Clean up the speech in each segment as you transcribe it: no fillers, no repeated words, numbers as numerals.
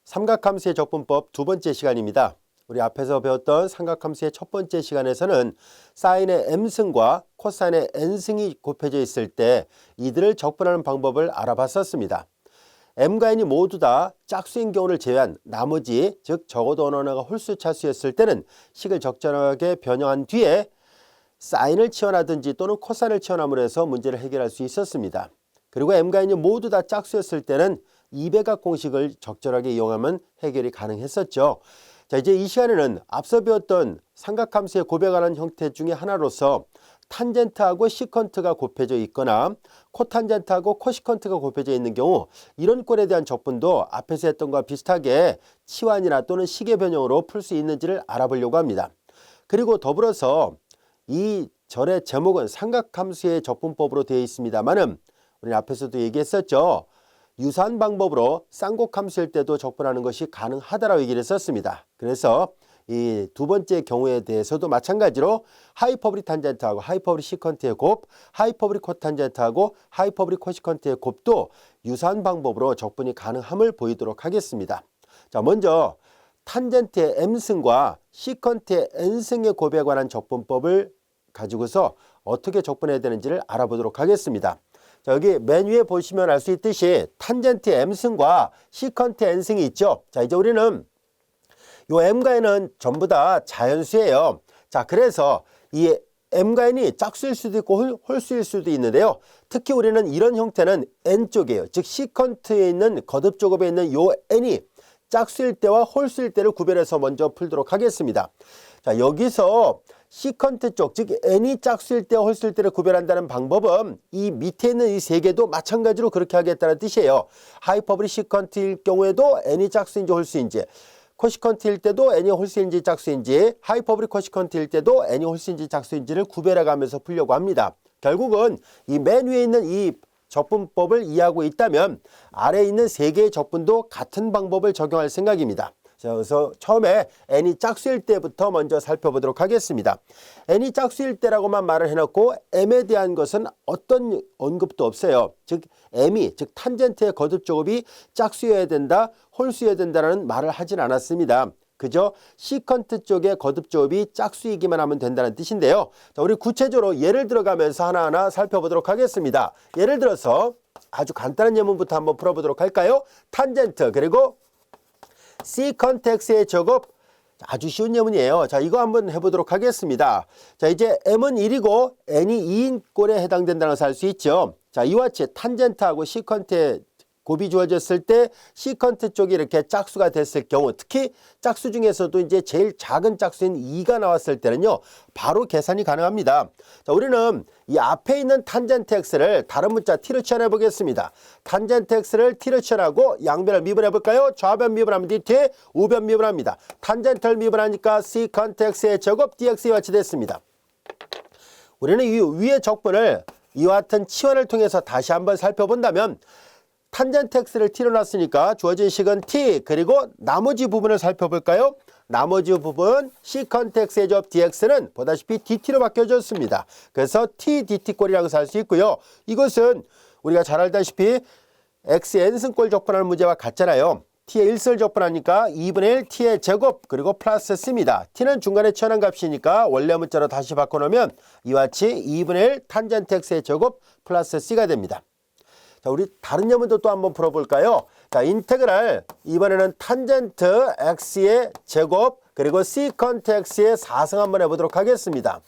삼각함수의 적분법 두 번째 시간입니다. 우리 앞에서 배웠던 삼각함수의 첫 번째 시간에서는 사인의 m승과 코사인의 n승이 곱해져 있을 때 이들을 적분하는 방법을 알아봤었습니다. m과 n이 모두 다 짝수인 경우를 제외한 나머지, 즉 적어도 어느 하나가 홀수 차수였을 때는 식을 적절하게 변형한 뒤에 사인을 치환하든지 또는 코사인을 치환함으로 해서 문제를 해결할 수 있었습니다. 그리고 m과 n이 모두 다 짝수였을 때는 2배각 공식을 적절하게 이용하면 해결이 가능했었죠. 자, 이제 이 시간에는 앞서 배웠던 삼각함수의 곱에 관한 형태 중에 하나로서 탄젠트하고 시컨트가 곱해져 있거나 코탄젠트하고 코시컨트가 곱해져 있는 경우 이런 꼴에 대한 적분도 앞에서 했던 것과 비슷하게 치환이나 또는 식의 변형으로 풀 수 있는지를 알아보려고 합니다. 그리고 더불어서 이 절의 제목은 삼각함수의 적분법으로 되어 있습니다만은 우리는 앞에서도 얘기했었죠. 유사한 방법으로 쌍곡함수일 때도 적분하는 것이 가능하다라고 얘기를 했었습니다. 그래서 이 두 번째 경우에 대해서도 마찬가지로 하이퍼보리 탄젠트하고 하이퍼보리 시컨트의 곱, 하이퍼보리 코탄젠트하고 하이퍼보리 코시컨트의 곱도 유사한 방법으로 적분이 가능함을 보이도록 하겠습니다. 자, 먼저 탄젠트의 m승과 시컨트의 n승의 곱에 관한 적분법을 가지고서 어떻게 적분해야 되는지를 알아보도록 하겠습니다. 자, 여기 맨 위에 보시면 알 수 있듯이 탄젠트 m승과 시컨트 n승이 있죠. 자, 이제 우리는 요 m과 n은 전부 다 자연수예요. 자, 그래서 이 m과 n이 짝수일 수도 있고 홀수일 수도 있는데요. 특히 우리는 이런 형태는 n 쪽이에요. 즉 시컨트에 있는 거듭 조급에 있는 요 n이 짝수일 때와 홀수일 때를 구별해서 먼저 풀도록 하겠습니다. 자, 여기서 시컨트 쪽, 즉 n이 짝수일 때와 홀수일 때를 구별한다는 방법은 이 밑에 있는 이 세 개도 마찬가지로 그렇게 하겠다는 뜻이에요. 하이퍼보리 시컨트일 경우에도 n이 짝수인지 홀수인지, 코시컨트일 때도 n이 홀수인지 짝수인지, 하이퍼보리 코시컨트일 때도 n이 홀수인지 짝수인지를 구별해 가면서 풀려고 합니다. 결국은 이 맨 위에 있는 이 적분법을 이해하고 있다면 아래에 있는 세 개의 적분도 같은 방법을 적용할 생각입니다. 그래서 처음에 n이 짝수일 때부터 먼저 살펴보도록 하겠습니다. n이 짝수일 때라고만 말을 해놓고 m에 대한 것은 어떤 언급도 없어요. 즉 m이, 즉 탄젠트의 거듭 조급이 짝수여야 된다, 홀수여야 된다는 말을 하진 않았습니다. 그저 시컨트 쪽의 거듭 조업이 짝수이기만 하면 된다는 뜻인데요. 자, 우리 구체적으로 예를 들어가면서 하나하나 살펴보도록 하겠습니다. 예를 들어서 아주 간단한 예문부터 한번 풀어보도록 할까요? 탄젠트 그리고 시컨트 x의 제곱, 아주 쉬운 예문이에요. 자, 이거 한번 해보도록 하겠습니다. 자, 이제 m은 1이고 n이 2인 꼴에 해당된다는 것을 알 수 있죠. 자, 이와 같이 탄젠트하고 시컨트의 곱이 주어졌을 때 시컨트 쪽이 이렇게 짝수가 됐을 경우, 특히 짝수 중에서도 이제 제일 작은 짝수인 2가 나왔을 때는요, 바로 계산이 가능합니다. 자, 우리는 이 앞에 있는 탄젠트 x를 다른 문자 t로 치환해 보겠습니다. 탄젠트 x를 t로 치환하고 양변을 미분해 볼까요? 좌변 미분하면 dt, 우변 미분합니다. 탄젠트를 미분하니까 시컨트 x의 제곱 dx와 같이 됐습니다. 우리는 이 위의 적분을 이와 같은 치환을 통해서 다시 한번 살펴본다면 탄젠트 x를 t로 놨으니까 주어진 식은 t, 그리고 나머지 부분을 살펴볼까요? 나머지 부분 시컨트 x의 제곱 dx는 보다시피 dt로 바뀌어졌습니다. 그래서 t dt 꼴이라고 할 수 있고요. 이것은 우리가 잘 알다시피 x의 n승꼴 적분하는 문제와 같잖아요. t의 1승을 적분하니까 2분의 1 t의 제곱 그리고 플러스 c입니다. t는 중간에 치환한 값이니까 원래 문자로 다시 바꿔놓으면 이와 같이 2분의 1 탄젠트 x의 제곱 플러스 c가 됩니다. 자, 우리 다른 예문도 또 한번 풀어볼까요? 자, 인테그랄 이번에는 탄젠트 x의 제곱 그리고 시컨트 x의 4승 한번 해보도록 하겠습니다.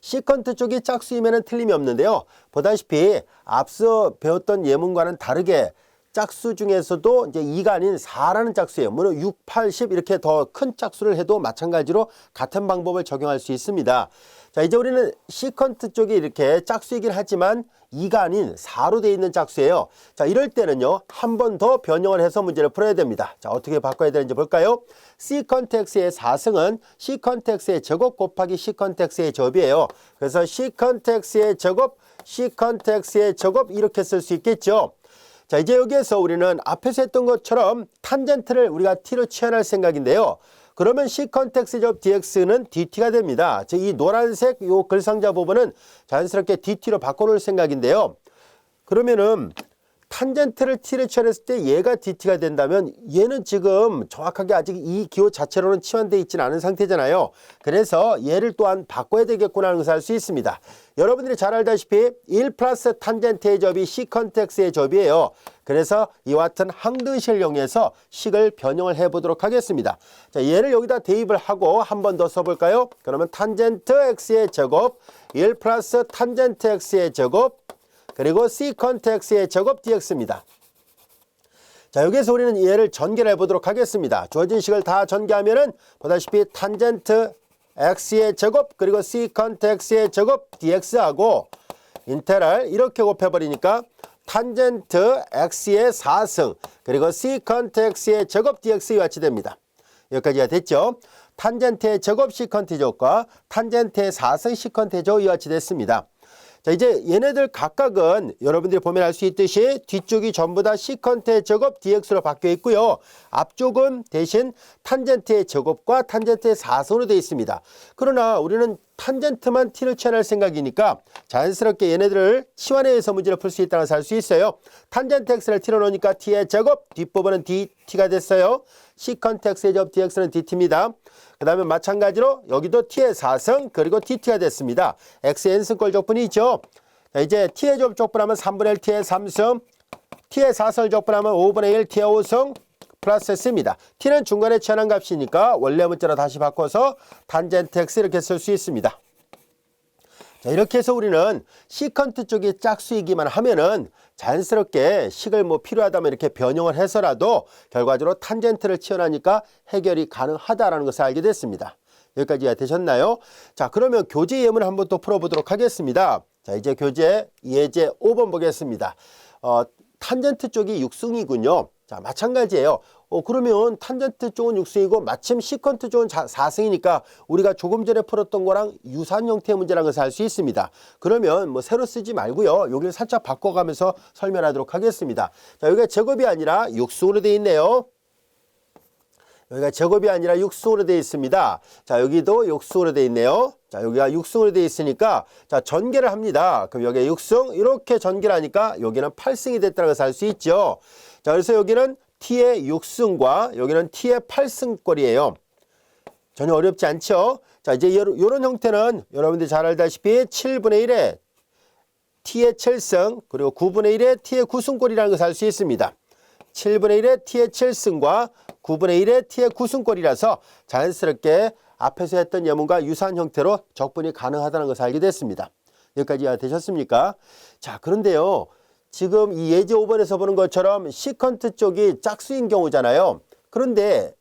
시컨트 쪽이 짝수이면 틀림이 없는데요. 보다시피 앞서 배웠던 예문과는 다르게 짝수 중에서도 이제 2가 아닌 4라는 짝수예요. 물론 6, 8, 10 이렇게 더 큰 짝수를 해도 마찬가지로 같은 방법을 적용할 수 있습니다. 자, 이제 우리는 시컨트 쪽이 이렇게 짝수이긴 하지만 2가 아닌 4로 되어 있는 짝수예요. 자, 이럴 때는요, 한 번 더 변형을 해서 문제를 풀어야 됩니다. 자, 어떻게 바꿔야 되는지 볼까요? 시컨트 x의 4승은 시컨트 x의 제곱 곱하기 시컨트 x의 제곱이에요. 그래서 시컨트 x의 제곱, 시컨트 x의 제곱 이렇게 쓸 수 있겠죠. 자, 이제 여기에서 우리는 앞에서 했던 것처럼 탄젠트를 우리가 t로 치환할 생각인데요. 그러면 시컨트 x 제곱 dx는 dt가 됩니다. 즉 이 노란색 요 글상자 부분은 자연스럽게 dt로 바꿔놓을 생각인데요. 그러면은 탄젠트를 t를 치환했을 때 얘가 dt가 된다면 얘는 지금 정확하게 아직 이 기호 자체로는 치환되어 있지는 않은 상태잖아요. 그래서 얘를 또한 바꿔야 되겠구나 하는 것을 알 수 있습니다. 여러분들이 잘 알다시피 1 플러스 탄젠트의 접이 시컨트 x의 접이에요. 그래서 이와 같은 항등식을 이용해서 식을 변형을 해보도록 하겠습니다. 자, 얘를 여기다 대입을 하고 한 번 더 써볼까요? 그러면 탄젠트 x의 제곱 1 플러스 탄젠트 x의 제곱 그리고 시컨트 x의 제곱 dx입니다. 자, 여기서 우리는 얘를 전개를 해보도록 하겠습니다. 주어진 식을 다 전개하면은 보다시피 탄젠트 x의 제곱 그리고 시컨트 x의 제곱 dx하고 인테그랄 이렇게 곱해버리니까 탄젠트 x의 4승 그리고 시컨트 x의 제곱 dx의 같이 됩니다. 여기까지가 됐죠. 탄젠트의 제곱 시컨트 제곱과 탄젠트의 4승 시컨트 제곱이 같이 됐습니다. 자, 이제 얘네들 각각은 여러분들이 보면 알 수 있듯이 뒤쪽이 전부 다 시컨트의 제곱 dx로 바뀌어 있고요. 앞쪽은 대신 탄젠트의 제곱과 탄젠트의 4승으로 되어 있습니다. 그러나 우리는 탄젠트만 t를 치환할 생각이니까 자연스럽게 얘네들을 치환해서 문제를 풀 수 있다는 것을 알 수 있어요. 탄젠트 x를 t로 놓으니까 t의 제곱, 뒷부분은 dt가 됐어요. 시컨트 x의 제곱 dx는 dt입니다. 그 다음에 마찬가지로 여기도 t의 4승 그리고 dt가 됐습니다. x의 n승꼴 적분이 있죠. 자, 이제 t의 제곱 적분하면 3분의 1 t의 3승, t의 4승을 적분하면 5분의 1 t의 5승 플러스 s입니다. t는 중간에 치환한 값이니까 원래 문자로 다시 바꿔서 탄젠트 x 이렇게 쓸 수 있습니다. 자, 이렇게 해서 우리는 시컨트 쪽이 짝수이기만 하면은 자연스럽게 식을 뭐 필요하다면 이렇게 변형을 해서라도 결과적으로 탄젠트를 치환하니까 해결이 가능하다라는 것을 알게 됐습니다. 여기까지가 되셨나요? 자, 그러면 교재 예문 한번 또 풀어보도록 하겠습니다. 자, 이제 교재 예제 5번 보겠습니다. 탄젠트 쪽이 6승이군요. 자, 마찬가지예요. 그러면 탄젠트 쪽은 6승이고 마침 시컨트 쪽은 4승이니까 우리가 조금 전에 풀었던 거랑 유사한 형태의 문제라는 것을 알 수 있습니다. 그러면 뭐 새로 쓰지 말고요. 여기를 살짝 바꿔가면서 설명하도록 하겠습니다. 자, 여기가 제곱이 아니라 6승으로 되어 있네요. 여기가 제곱이 아니라 6승으로 되어 있습니다. 자, 여기도 6승으로 되어 있네요. 자, 여기가 6승으로 되어 있으니까 자, 전개를 합니다. 그럼 여기에 6승 이렇게 전개를 하니까 여기는 8승이 됐다는 것을 알 수 있죠. 자, 그래서 여기는 t의 6승과 여기는 t의 8승꼴이에요. 전혀 어렵지 않죠. 자, 이제 이런 형태는 여러분들이 잘 알다시피 7분의 1에 t의 7승 그리고 9분의 1에 t의 9승꼴이라는 것을 알 수 있습니다. 7분의 1에 t의 7승과 9분의 1에 t의 9승꼴이라서 자연스럽게 앞에서 했던 예문과 유사한 형태로 적분이 가능하다는 것을 알게 됐습니다. 여기까지 되셨습니까? 자, 그런데요. 지금 이 예제 5번에서 보는 것처럼 시컨트 쪽이 짝수인 경우잖아요. 그런데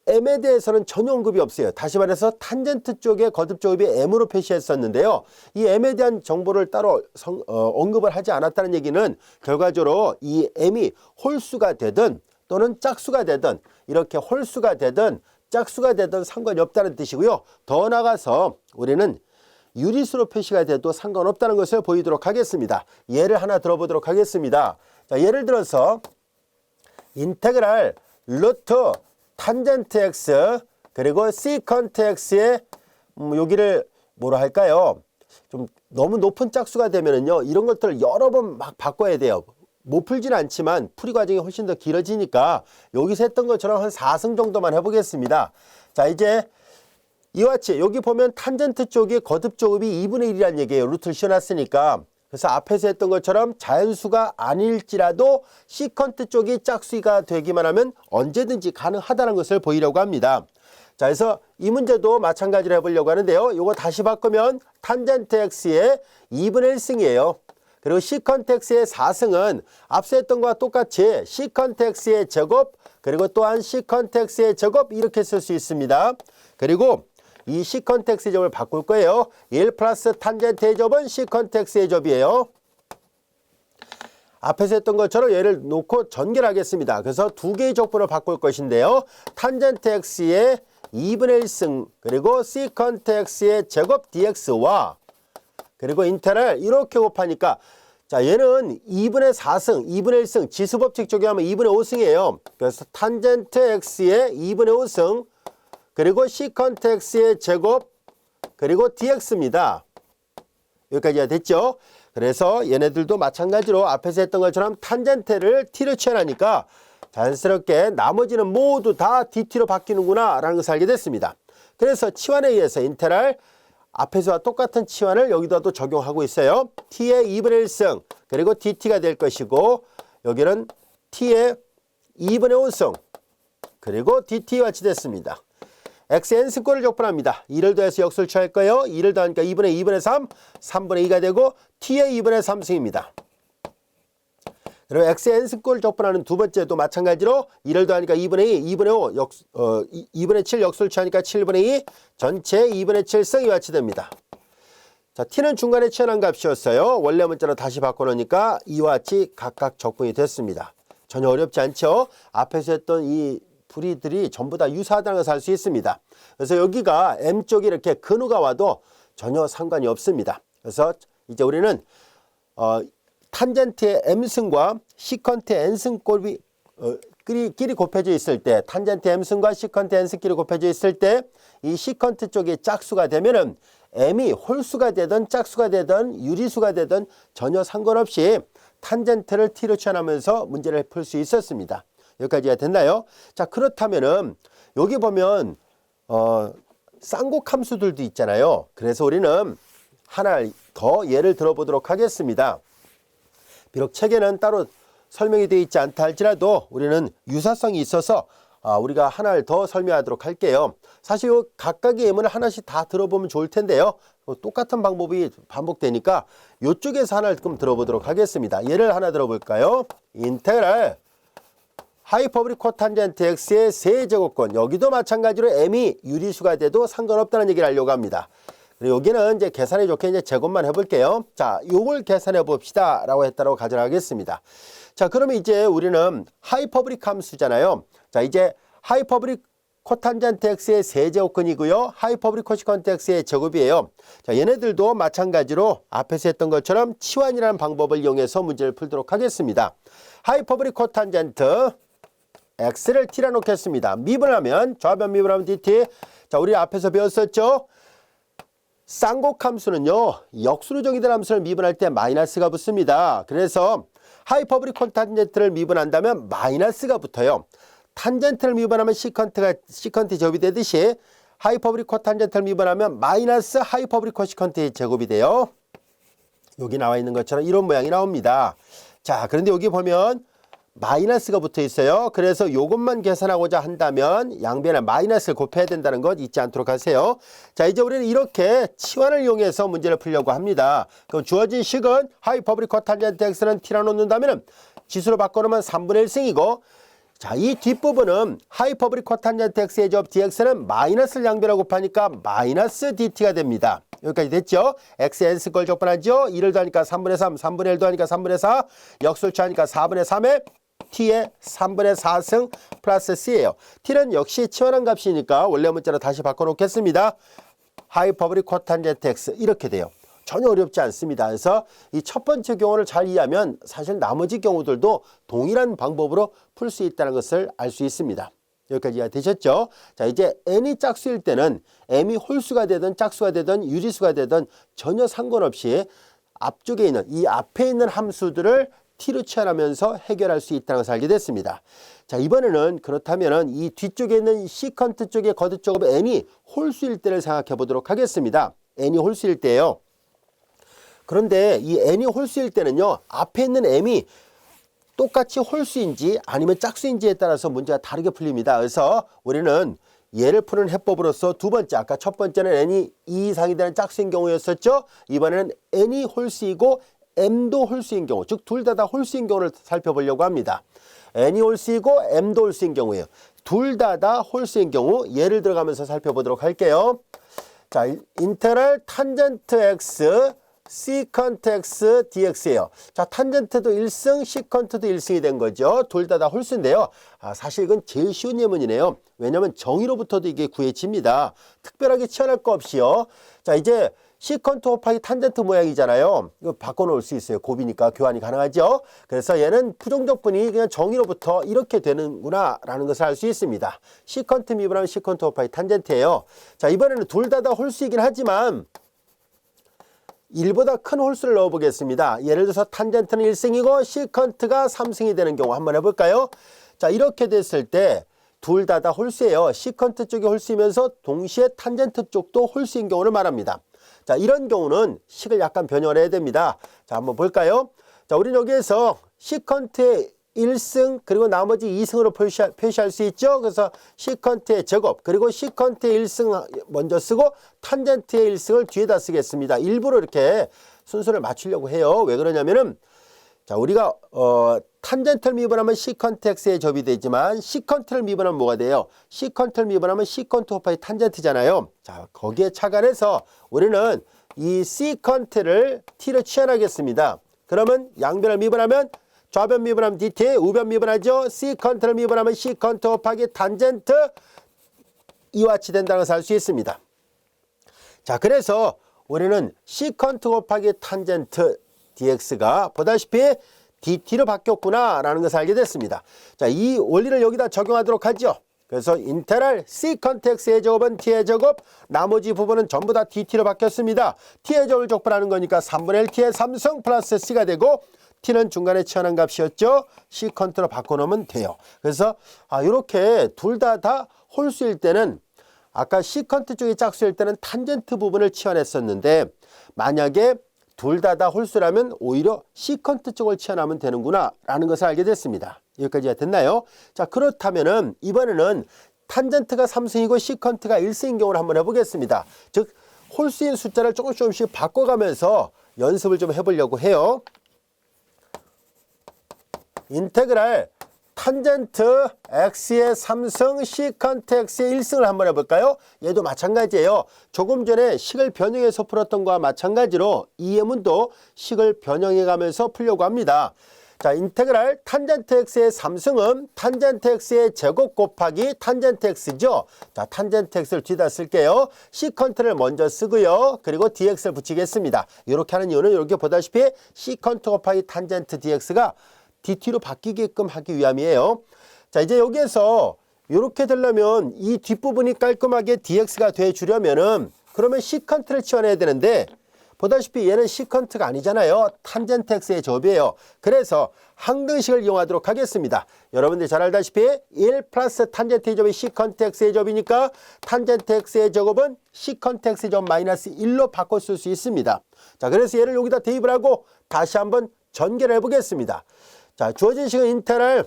m에 대해서는 전혀 언급이 없어요. 다시 말해서 탄젠트 쪽의 거듭조급이 m으로 표시했었는데요. 이 m에 대한 정보를 따로 언급을 하지 않았다는 얘기는 결과적으로 이 m이 홀수가 되든 또는 짝수가 되든 이렇게 홀수가 되든 짝수가 되든 상관이 없다는 뜻이고요. 더 나아가서 우리는 유리수로 표시가 돼도 상관없다는 것을 보이도록 하겠습니다. 예를 하나 들어보도록 하겠습니다. 자, 예를 들어서 인테그랄 루트 탄젠트 x 그리고 시컨트 x의 여기를 뭐로 할까요? 좀 너무 높은 짝수가 되면은요 이런 것들을 여러 번 막 바꿔야 돼요. 못 풀지는 않지만 풀이 과정이 훨씬 더 길어지니까 여기서 했던 것처럼 한 4승 정도만 해보겠습니다. 자, 이제 이와 같이 여기 보면 탄젠트 쪽이 거듭조급이 2분의 1이라는 얘기예요. 루트를 씌워놨으니까. 그래서 앞에서 했던 것처럼 자연수가 아닐지라도 시컨트 쪽이 짝수가 되기만 하면 언제든지 가능하다는 것을 보이려고 합니다. 자, 그래서 이 문제도 마찬가지로 해보려고 하는데요. 이거 다시 바꾸면 탄젠트 x의 2분의 1승이에요. 그리고 시컨트 x의 4승은 앞서 했던 것과 똑같이 시컨트 x의 제곱 그리고 또한 시컨트 x의 제곱 이렇게 쓸 수 있습니다. 그리고 이 시컨트 x의 제곱을 바꿀 거예요. 1 플러스 탄젠트의 제곱은 시컨트 x의 제곱이에요. 앞에서 했던 것처럼 얘를 놓고 전개를 하겠습니다. 그래서 두 개의 적분을 바꿀 것인데요. 탄젠트 x의 2분의 1승 그리고 시컨트 x의 제곱 dx와 그리고 인테그랄 이렇게 곱하니까 자, 얘는 2분의 4승, 2분의 1승 지수법칙 적용하면 2분의 5승이에요. 그래서 탄젠트 x의 2분의 5승 그리고 시컨트 x의 제곱 그리고 dx입니다. 여기까지가 됐죠. 그래서 얘네들도 마찬가지로 앞에서 했던 것처럼 탄젠트를 t로 취하니까 자연스럽게 나머지는 모두 다 dt로 바뀌는구나 라는 것을 알게 됐습니다. 그래서 치환에 의해서 인테그랄 앞에서와 똑같은 치환을 여기다도 적용하고 있어요. t의 2분의 1승 그리고 dt가 될 것이고 여기는 t의 2분의 5승 그리고 dt와 같이 됐습니다. x n승꼴을 적분합니다. 2를 더해서 역수를 취할 거예요. 2를 더하니까 2분의 3, 3분의 2가 되고 t의 2분의 3승입니다. 그리고 x n승꼴을 적분하는 두 번째도 마찬가지로 2를 더하니까 2분의 2, 2분의 5, 2분의 7 역수를 취하니까 7분의 2, 전체 2분의 7승이 같이 됩니다. 자, t는 중간에 치환한 값이었어요. 원래 문자로 다시 바꿔놓으니까 이와 같이 각각 적분이 됐습니다. 전혀 어렵지 않죠? 앞에서 했던 이 부리들이 전부 다 유사하다는 것을 알 수 있습니다. 그래서 여기가 M쪽이 이렇게 근우가 와도 전혀 상관이 없습니다. 그래서 이제 우리는 탄젠트의 M승과 시컨트의 N승꼴이 끼리 곱해져 있을 때 탄젠트 M승과 시컨트 N승끼리 곱해져 있을 때 이 시컨트 쪽이 짝수가 되면은 M이 홀수가 되든 짝수가 되든 유리수가 되든 전혀 상관없이 탄젠트를 t로 취환하면서 문제를 풀 수 있었습니다. 여기까지가 됐나요? 자, 그렇다면은 여기 보면 쌍곡 함수들도 있잖아요. 그래서 우리는 하나 더 예를 들어보도록 하겠습니다. 비록 책에는 따로 설명이 되어 있지 않다 할지라도 우리는 유사성이 있어서 우리가 하나를 더 설명하도록 할게요. 사실 요 각각의 예문을 하나씩 다 들어보면 좋을 텐데요. 똑같은 방법이 반복되니까 이쪽에서 하나를 좀 들어보도록 하겠습니다. 예를 하나 들어볼까요? 인테그랄 하이퍼보릭 코탄젠트 x의 세제곱권, 여기도 마찬가지로 m이 유리수가 돼도 상관없다는 얘기를 하려고 합니다. 그리고 여기는 이제 계산이 좋게 이제 제곱만 해볼게요. 자, 요걸 계산해 봅시다 라고 했다고 가정하겠습니다. 자, 그러면 이제 우리는 하이퍼보릭 함수잖아요. 자, 이제 하이퍼보릭 코탄젠트 x의 세제곱권이고요. 하이퍼보릭 코시컨트 x의 제곱이에요. 자, 얘네들도 마찬가지로 앞에서 했던 것처럼 치환이라는 방법을 이용해서 문제를 풀도록 하겠습니다. 하이퍼보릭 코탄젠트 x를 t라 놓겠습니다. 미분하면 좌변 미분하면 dt. 자, 우리 앞에서 배웠었죠? 쌍곡 함수는요, 역수로 정의된 함수를 미분할 때 마이너스가 붙습니다. 그래서 하이퍼보릭 코탄젠트를 미분한다면 마이너스가 붙어요. 탄젠트를 미분하면 시컨트 제곱이 되듯이 하이퍼보릭 코탄젠트를 미분하면 마이너스 하이퍼보릭 코시컨트의 제곱이 돼요. 여기 나와 있는 것처럼 이런 모양이 나옵니다. 자, 그런데 여기 보면 마이너스가 붙어 있어요. 그래서 이것만 계산하고자 한다면 양변에 마이너스를 곱해야 된다는 것 잊지 않도록 하세요. 자, 이제 우리는 이렇게 치환을 이용해서 문제를 풀려고 합니다. 그럼 주어진 식은 하이퍼보릭 코탄젠트 x는 t라 놓는다면 지수로 바꿔놓으면 3분의 1승이고, 자, 이 뒷부분은 하이퍼보릭 코탄젠트 x의 제곱 dx는 마이너스를 양변에 곱하니까 마이너스 dt가 됩니다. 여기까지 됐죠? x n승꼴 적분하죠? 2를 더하니까 3분의 3, 3분의 1 더하니까 3분의 4, 역수를 취하니까 4분의 3에 t의 3분의 4승 플러스 c예요. t는 역시 치환한 값이니까 원래 문자로 다시 바꿔놓겠습니다. 하이퍼보릭 코탄젠트 x 이렇게 돼요. 전혀 어렵지 않습니다. 그래서 이 첫 번째 경우를 잘 이해하면 사실 나머지 경우들도 동일한 방법으로 풀 수 있다는 것을 알 수 있습니다. 여기까지 이해가 되셨죠? 자, 이제 n이 짝수일 때는 m이 홀수가 되든 짝수가 되든 유리수가 되든 전혀 상관없이 앞쪽에 있는 이 앞에 있는 함수들을 t로 취환하면서 해결할 수 있다는 것을 알게 됐습니다. 자, 이번에는 그렇다면은 이 뒤쪽에 있는 시컨트 쪽의 거듭 제곱 n이 홀수일 때를 생각해 보도록 하겠습니다. n이 홀수일 때예요. 그런데 이 n이 홀수일 때는요, 앞에 있는 m이 똑같이 홀수인지 아니면 짝수인지에 따라서 문제가 다르게 풀립니다. 그래서 우리는 얘를 푸는 해법으로서 두 번째, 아까 첫 번째는 n이 2 이상이 되는 짝수인 경우였었죠. 이번에는 n이 홀수이고 m도 홀수인 경우, 즉 둘 다 홀수인 경우를 살펴보려고 합니다. n이 홀수이고 m도 홀수인 경우예요. 둘 다 홀수인 경우 예를 들어가면서 살펴보도록 할게요. 자, 인테그랄 탄젠트 x 시컨트 x dx예요. 자, 탄젠트도 1승, 시컨트도 1승이 된 거죠. 둘 다 홀수인데요. 사실 이건 제일 쉬운 예문이네요. 왜냐하면 정의로부터도 이게 구해집니다. 특별하게 치환할 거 없이요. 자, 이제 시컨트 곱하기 탄젠트 모양이잖아요. 이거 바꿔놓을 수 있어요. 곱이니까 교환이 가능하죠. 그래서 얘는 부정적분이 그냥 정의로부터 이렇게 되는구나 라는 것을 알 수 있습니다. 시컨트 미분하면 시컨트 곱하기 탄젠트예요. 자, 이번에는 둘 다 홀수이긴 하지만 1보다 큰 홀수를 넣어 보겠습니다. 예를 들어서 탄젠트는 1승이고 시컨트가 3승이 되는 경우 한번 해볼까요? 자, 이렇게 됐을 때 둘 다 홀수예요. 시컨트 쪽이 홀수이면서 동시에 탄젠트 쪽도 홀수인 경우를 말합니다. 자, 이런 경우는 식을 약간 변형을 해야 됩니다. 자, 한번 볼까요? 자, 우리는 여기에서 시컨트의 1승 그리고 나머지 2승으로 표시할 수 있죠. 그래서 시컨트의 제곱 그리고 시컨트의 1승 먼저 쓰고 탄젠트의 1승을 뒤에다 쓰겠습니다. 일부러 이렇게 순서를 맞추려고 해요. 왜 그러냐면은 자, 우리가 탄젠트를 미분하면 시컨트 x의 접이 되지만 시컨트를 미분하면 뭐가 돼요? 시컨트를 미분하면 시컨트 곱하기 탄젠트잖아요. 자, 거기에 착안해서 우리는 이 시컨트를 t로 치환하겠습니다. 그러면 양변을 미분하면 좌변 미분하면 dt, 우변 미분하죠. 시컨트를 미분하면 시컨트 곱하기 탄젠트 이와 같이 된다는 것을 알 수 있습니다. 자, 그래서 우리는 시컨트 곱하기 탄젠트 dx가 보다시피 dt로 바뀌었구나 라는 것을 알게 됐습니다. 자, 이 원리를 여기다 적용하도록 하죠. 그래서 인테랄 시컨트 x의 제곱은 t의 제곱, 나머지 부분은 전부 다 dt로 바뀌었습니다. t의 제곱을 적분하는 거니까 3분의 1 t의 3승 플러스 c가 되고 t는 중간에 치환한 값이었죠. 시컨트로 바꿔놓으면 돼요. 그래서 이렇게 둘 다 홀수일 때는 아까 시컨트 쪽이 짝수일 때는 탄젠트 부분을 치환했었는데 만약에 둘 다 홀수라면 오히려 시컨트 쪽을 치환하면 되는구나 라는 것을 알게 됐습니다. 여기까지가 됐나요? 자, 그렇다면은 이번에는 탄젠트가 3승이고 시컨트가 1승인 경우를 한번 해보겠습니다. 즉 홀수인 숫자를 조금씩 바꿔가면서 연습을 좀 해보려고 해요. 인테그랄 탄젠트 x의 3승 시컨트 x의 1승을 한번 해볼까요? 얘도 마찬가지예요. 조금 전에 식을 변형해서 풀었던 거와 마찬가지로 이 예문도 식을 변형해 가면서 풀려고 합니다. 자, 인테그랄 탄젠트 x의 3승은 탄젠트 x의 제곱 곱하기 탄젠트 x죠. 자, 탄젠트 x를 뒤에다 쓸게요. 시컨트를 먼저 쓰고요. 그리고 dx를 붙이겠습니다. 이렇게 하는 이유는 이렇게 보다시피 시컨트 곱하기 탄젠트 dx가 dt로 바뀌게끔 하기 위함이에요. 자, 이제 여기에서 이렇게 되려면 이 뒷부분이 깔끔하게 dx가 돼주려면은 그러면 시컨트를 치환해야 되는데 보다시피 얘는 시컨트가 아니잖아요. 탄젠트 x의 제곱이에요. 그래서 항등식을 이용하도록 하겠습니다. 여러분들이 잘 알다시피 1 플러스 탄젠트 제곱이 시컨트 x의 제곱이니까 탄젠트 x의 제곱은 시컨트 x의 제곱 마이너스 1로 바꿔 쓸 수 있습니다. 자, 그래서 얘를 여기다 대입을 하고 다시 한번 전개를 해보겠습니다. 자, 주어진 식은 인테랄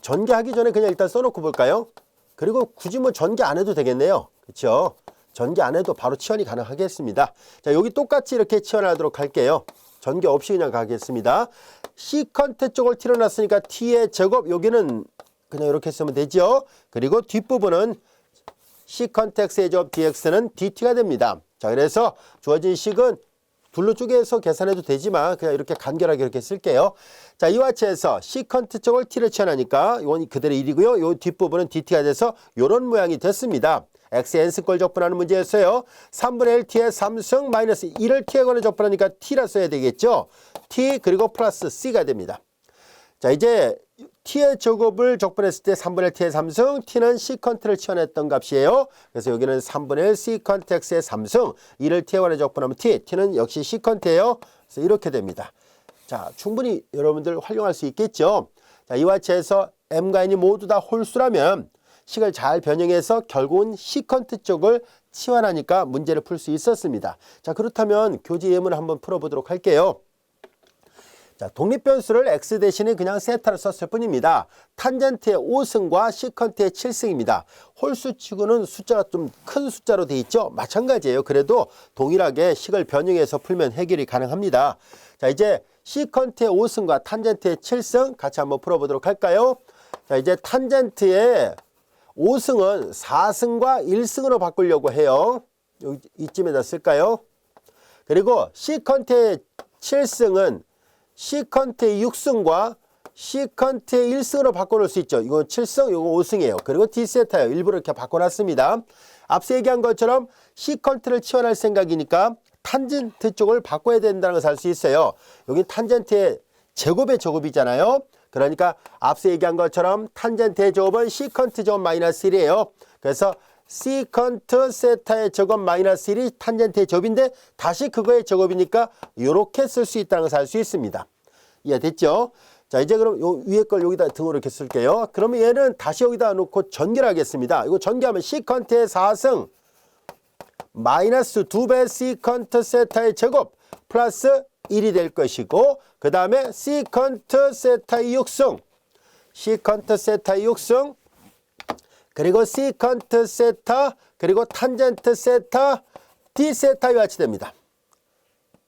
전개하기 전에 그냥 일단 써놓고 볼까요? 그리고 굳이 뭐 전개 안 해도 되겠네요. 그렇죠? 전개 안 해도 바로 치환이 가능하겠습니다. 자, 여기 똑같이 이렇게 치환하도록 할게요. 전개 없이 그냥 가겠습니다. 시컨트 쪽을 t로 놨으니까 t의 제곱, 여기는 그냥 이렇게 쓰면 되죠. 그리고 뒷부분은 시컨트 x의 제곱 dx는 dt가 됩니다. 자, 그래서 주어진 식은 둘로 쪼개서 계산해도 되지만 그냥 이렇게 간결하게 이렇게 쓸게요. 자, 이와 같이 해서 시컨트 쪽을 t로 치환하니까 이건 그대로 1이고요. 이 뒷부분은 dt가 돼서 이런 모양이 됐습니다. x의 n승꼴 적분하는 문제였어요. 3분의 1 t의 3승 마이너스 1을 t에 관해 적분하니까 t라 써야 되겠죠. t 그리고 플러스 c가 됩니다. 자, 이제 t의 제곱을 적분했을 때 3분의 1 t의 3승, t는 시컨트를 치환했던 값이에요. 그래서 여기는 3분의 1 시컨트 x의 3승, 1을 t에 관해 적분하면 t는 역시 시컨트예요. 그래서 이렇게 됩니다. 자, 충분히 여러분들 활용할 수 있겠죠. 자, 이와 같이 해서 m과 n이 모두 다 홀수라면 식을 잘 변형해서 결국은 시컨트 쪽을 치환하니까 문제를 풀 수 있었습니다. 자, 그렇다면 교재 예문을 한번 풀어보도록 할게요. 자, 독립변수를 x 대신에 그냥 세타를 썼을 뿐입니다. 탄젠트의 5승과 시컨트의 7승입니다. 홀수치고는 숫자가 좀 큰 숫자로 돼 있죠. 마찬가지예요. 그래도 동일하게 식을 변형해서 풀면 해결이 가능합니다. 자, 이제 시컨트의 5승과 탄젠트의 7승 같이 한번 풀어보도록 할까요? 자, 이제 탄젠트의 5승은 4승과 1승으로 바꾸려고 해요. 여기 이쯤에다 쓸까요? 그리고 시컨트의 7승은 시컨트의 6승과 시컨트의 1승으로 바꿔놓을 수 있죠. 이건 7승, 이건 5승이에요. 그리고 d세타예요. 일부러 이렇게 바꿔놨습니다. 앞서 얘기한 것처럼 시컨트를 치환할 생각이니까 탄젠트 쪽을 바꿔야 된다는 것을 알 수 있어요. 여기 탄젠트의 제곱의 제곱이잖아요. 그러니까 앞서 얘기한 것처럼 탄젠트의 제곱은 시컨트 제곱 마이너스 1이에요. 그래서 시컨트 세타의 제곱 마이너스 1이 탄젠트의 제곱인데 다시 그거의 제곱이니까 이렇게 쓸 수 있다는 것을 알 수 있습니다. 이해됐죠? 자, 이제 그럼 요 위에 걸 여기다 등으로 이렇게 쓸게요. 그러면 얘는 다시 여기다 놓고 전개를 하겠습니다. 이거 전개하면 시컨트의 4승 마이너스 2배 시컨트 세타의 제곱 플러스 1이 될 것이고, 그 다음에 시컨트 세타의 6승 시컨트 세타의 6승 그리고 시컨트 세타 그리고 탄젠트 세타 d 세타와 같이 됩니다.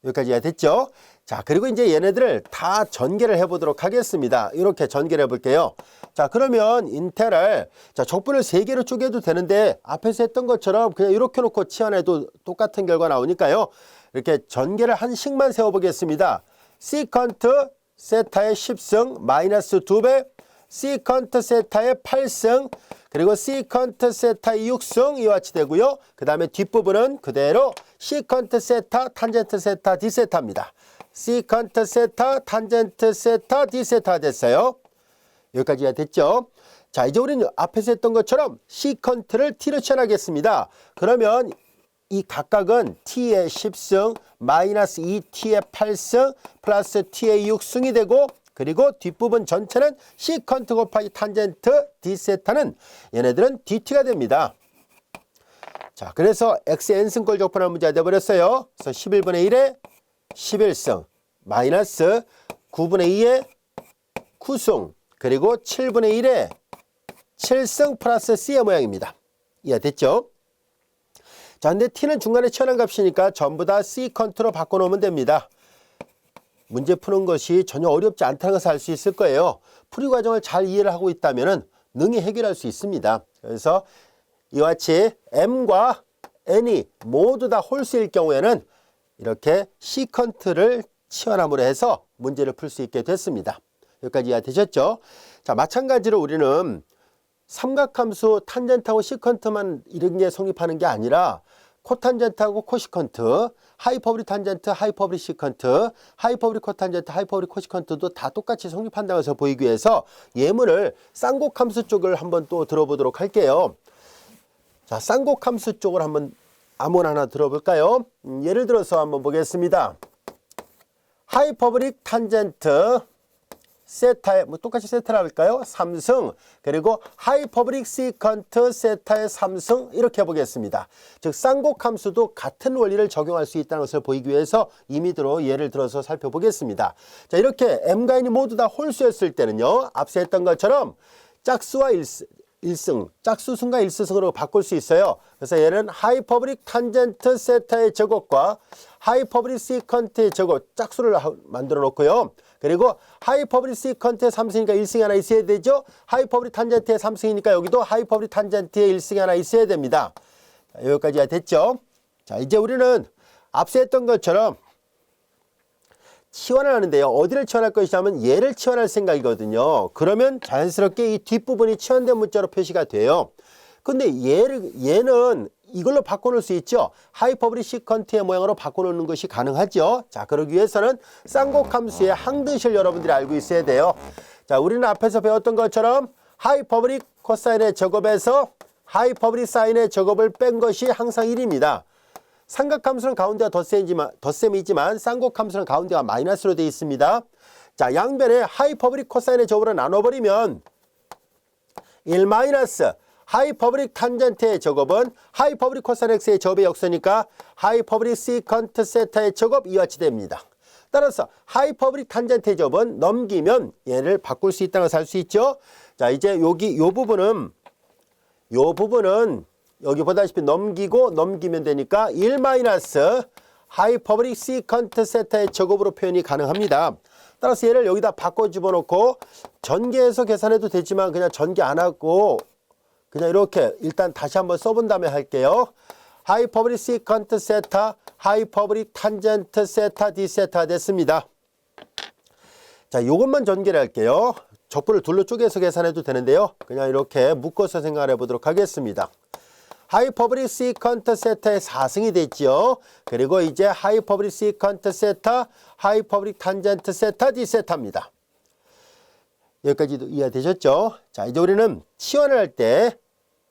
여기까지 이해됐죠? 자, 그리고 이제 얘네들을 다 전개를 해보도록 하겠습니다. 이렇게 전개를 해볼게요. 자, 그러면 인테그랄, 자, 적분을 3개로 쪼개도 되는데 앞에서 했던 것처럼 그냥 이렇게 놓고 치환해도 똑같은 결과 나오니까요. 이렇게 전개를 한 식만 세워보겠습니다. 시컨트 세타의 10승 마이너스 2배 시컨트 세타의 8승 그리고 시컨트 세타의 6승 이와 같이 되고요. 그 다음에 뒷부분은 그대로 시컨트 세타 탄젠트 세타 d 세타입니다. 시컨트 세타 탄젠트 세타 d 세타 됐어요. 여기까지가 됐죠. 자, 이제 우리는 앞에서 했던 것처럼 시컨트를 t로 치환하겠습니다. 그러면 이 각각은 t의 10승 마이너스 2t의 8승 플러스 t의 6승이 되고, 그리고 뒷부분 전체는 시컨트 곱하기 탄젠트 d 세타는 얘네들은 dt가 됩니다. 자, 그래서 x의 n승꼴 적분하는 문제가 되어버렸어요. 그래서 11분의 1에 11승 마이너스 9분의 2에 9승 그리고 7분의 1에 7승 플러스 c의 모양입니다. 이해됐죠? 자, 근데 t는 중간에 치환한 값이니까 전부 다 시컨트로 바꿔놓으면 됩니다. 문제 푸는 것이 전혀 어렵지 않다는 것을 알 수 있을 거예요. 풀이 과정을 잘 이해를 하고 있다면 능히 해결할 수 있습니다. 그래서 이와 같이 m과 n이 모두 다 홀수일 경우에는 이렇게 시컨트를 치환함으로 해서 문제를 풀 수 있게 됐습니다. 여기까지 이해되셨죠? 자, 마찬가지로 우리는 삼각함수 탄젠트하고 시컨트만 이런 게 성립하는 게 아니라 코탄젠트하고 코시컨트, 하이퍼보릭 탄젠트, 하이퍼보릭 시컨트, 하이퍼보릭 코탄젠트, 하이퍼보릭 코시컨트도 다 똑같이 성립한다고 해서 보이기 위해서 예문을 쌍곡함수 쪽을 한번 또 들어보도록 할게요. 자, 쌍곡함수 쪽을 한번 아무나 하나 들어볼까요? 예를 들어서 한번 보겠습니다. 하이퍼보릭 탄젠트 세타의 똑같이 세타라 할까요? 3승 그리고 하이퍼보릭 시컨트 세타의 3승 이렇게 해보겠습니다. 즉 쌍곡함수도 같은 원리를 적용할 수 있다는 것을 보이기 위해서 임의대로 예를 들어서 살펴보겠습니다. 자, 이렇게 m과 n이 모두 다 홀수였을 때는요, 앞서 했던 것처럼 짝수와 1승, 짝수승과 1수승으로 바꿀 수 있어요. 그래서 얘는 하이퍼보릭 탄젠트 세타의 제곱과 하이퍼보릭 시컨트의 제곱 짝수를 만들어 놓고요. 그리고 하이퍼보릭 시컨트의 3승이니까 1승이 하나 있어야 되죠. 하이퍼보릭 탄젠트의 3승이니까 여기도 하이퍼보릭 탄젠트의 1승이 하나 있어야 됩니다. 자, 여기까지가 됐죠. 자, 이제 우리는 앞서 했던 것처럼 치환을 하는데요. 어디를 치환할 것이냐면 얘를 치환할 생각이거든요. 그러면 자연스럽게 이 뒷부분이 치환된 문자로 표시가 돼요. 근데 얘는 이걸로 바꿔놓을 수 있죠. 하이퍼보릭 시컨트의 모양으로 바꿔놓는 것이 가능하죠. 자, 그러기 위해서는 쌍곡함수의 항등식을 여러분들이 알고 있어야 돼요. 자, 우리는 앞에서 배웠던 것처럼 하이퍼보릭 코사인의 제곱에서 하이퍼보릭 사인의 제곱을 뺀 것이 항상 1입니다. 삼각함수는 가운데가 덧셈이지만 쌍곡함수는 가운데가 마이너스로 되어 있습니다. 자, 양변에 하이퍼보릭 코사인의 제곱으로 나눠버리면 1 마이너스 하이퍼보릭 탄젠트의 제곱은 하이퍼보릭 코사인 x의 제곱의 역수니까 하이퍼보릭 시컨트 세타의 제곱 이와 같이 됩니다. 따라서 하이퍼보릭 탄젠트의 제곱은 넘기면 얘를 바꿀 수 있다는 것을 알 수 있죠. 자, 이제 요 부분은 여기 보다시피 넘기면 되니까 1 마이너스 하이퍼보릭 시컨트 세타의 제곱으로 표현이 가능합니다. 따라서 얘를 여기다 바꿔 집어넣고 전개해서 계산해도 되지만 그냥 전개 안 하고 그냥 이렇게 일단 다시 한번 써본 다음에 할게요. 하이퍼보릭 시컨트 세타, 하이퍼보릭 탄젠트 세타, d 세타 됐습니다. 자, 이것만 전개를 할게요. 적분을 둘로 쪼개서 계산해도 되는데요. 그냥 이렇게 묶어서 생각해 보도록 하겠습니다. 하이퍼보릭 시컨트 세타의 4승이 됐죠. 그리고 이제 하이퍼보릭 시컨트 세타, 하이퍼보릭 탄젠트 세타, d 세타입니다. 여기까지도 이해되셨죠? 자, 이제 우리는 치환을 할 때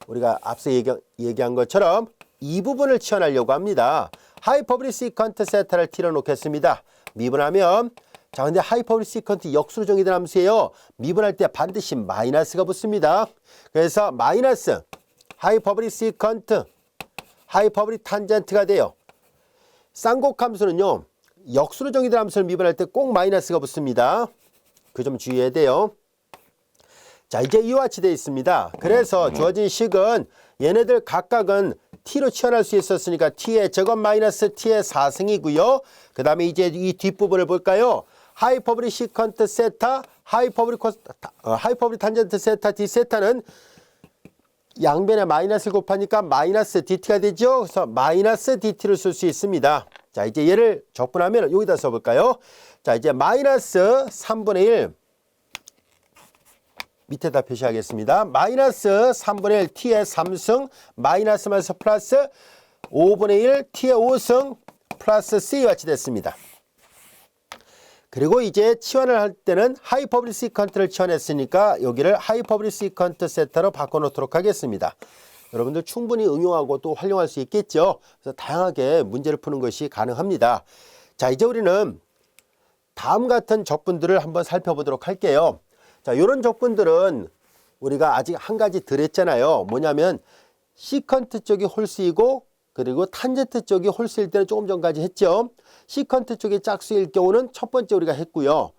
우리가 앞서 얘기한 것처럼 이 부분을 치환하려고 합니다. 하이퍼보리 시컨트 세타를 T로 놓겠습니다. 미분하면 자, 근데 하이퍼보리 시컨트 역수로 정의된 함수예요. 미분할 때 반드시 마이너스가 붙습니다. 그래서 마이너스 하이퍼보리 시컨트 하이퍼보리 탄젠트가 돼요. 쌍곡함수는요. 역수로 정의된 함수를 미분할 때 꼭 마이너스가 붙습니다. 그 점 주의해야 돼요. 자, 이제 이와 같이 되어 있습니다. 그래서 주어진 식은 얘네들 각각은 t로 치환할 수 있었으니까 t의 제곱 마이너스 t의 4승이고요. 그 다음에 이제 이 뒷부분을 볼까요? 하이퍼보리 시컨트 세타, 하이퍼보리 탄젠트 세타, d 세타는 양변에 마이너스를 곱하니까 마이너스 dt가 되죠. 그래서 마이너스 dt를 쓸 수 있습니다. 자, 이제 얘를 적분하면 여기다 써볼까요? 자, 이제 마이너스 3분의 1 밑에다 표시하겠습니다. 마이너스 3분의 1 t의 3승 마이너스 마이너스 플러스 5분의 1 t의 5승 플러스 c와 같이 됐습니다. 그리고 이제 치환을 할 때는 하이퍼보리 시컨트를 치환했으니까 여기를 하이퍼보리 시컨트 세타로 바꿔놓도록 하겠습니다. 여러분들 충분히 응용하고 또 활용할 수 있겠죠. 그래서 다양하게 문제를 푸는 것이 가능합니다. 자, 이제 우리는 다음 같은 적분들을 한번 살펴보도록 할게요. 자, 이런 적분들은 우리가 아직 한 가지 덜 했잖아요. 뭐냐면 시컨트 쪽이 홀수이고 그리고 탄젠트 쪽이 홀수일 때는 조금 전까지 했죠. 시컨트 쪽이 짝수일 경우는 첫 번째 우리가 했고요.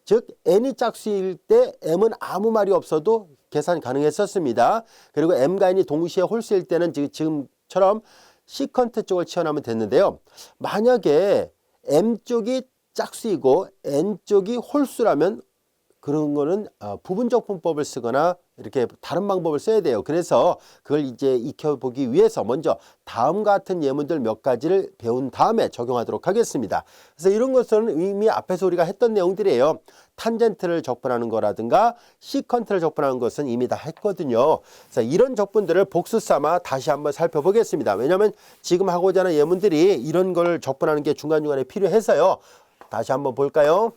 즉 n이 짝수일 때 m은 아무 말이 없어도 계산 가능했었습니다. 그리고 m과 n이 동시에 홀수일 때는 지금처럼 시컨트 쪽을 치환하면 됐는데요. 만약에 m 쪽이 짝수이고 n 쪽이 홀수라면 그런 거는 부분적 분법을 쓰거나 이렇게 다른 방법을 써야 돼요. 그래서 그걸 이제 익혀보기 위해서 먼저 다음 같은 예문들 몇 가지를 배운 다음에 적용하도록 하겠습니다. 그래서 이런 것은 이미 앞에서 우리가 했던 내용들이에요. 탄젠트를 적분하는 거라든가 시컨트를 적분하는 것은 이미 다 했거든요. 그래서 이런 적분들을 복수 삼아 다시 한번 살펴보겠습니다. 왜냐하면 지금 하고자 하는 예문들이 이런 걸 적분하는 게 중간중간에 필요해서요. 다시 한번 볼까요?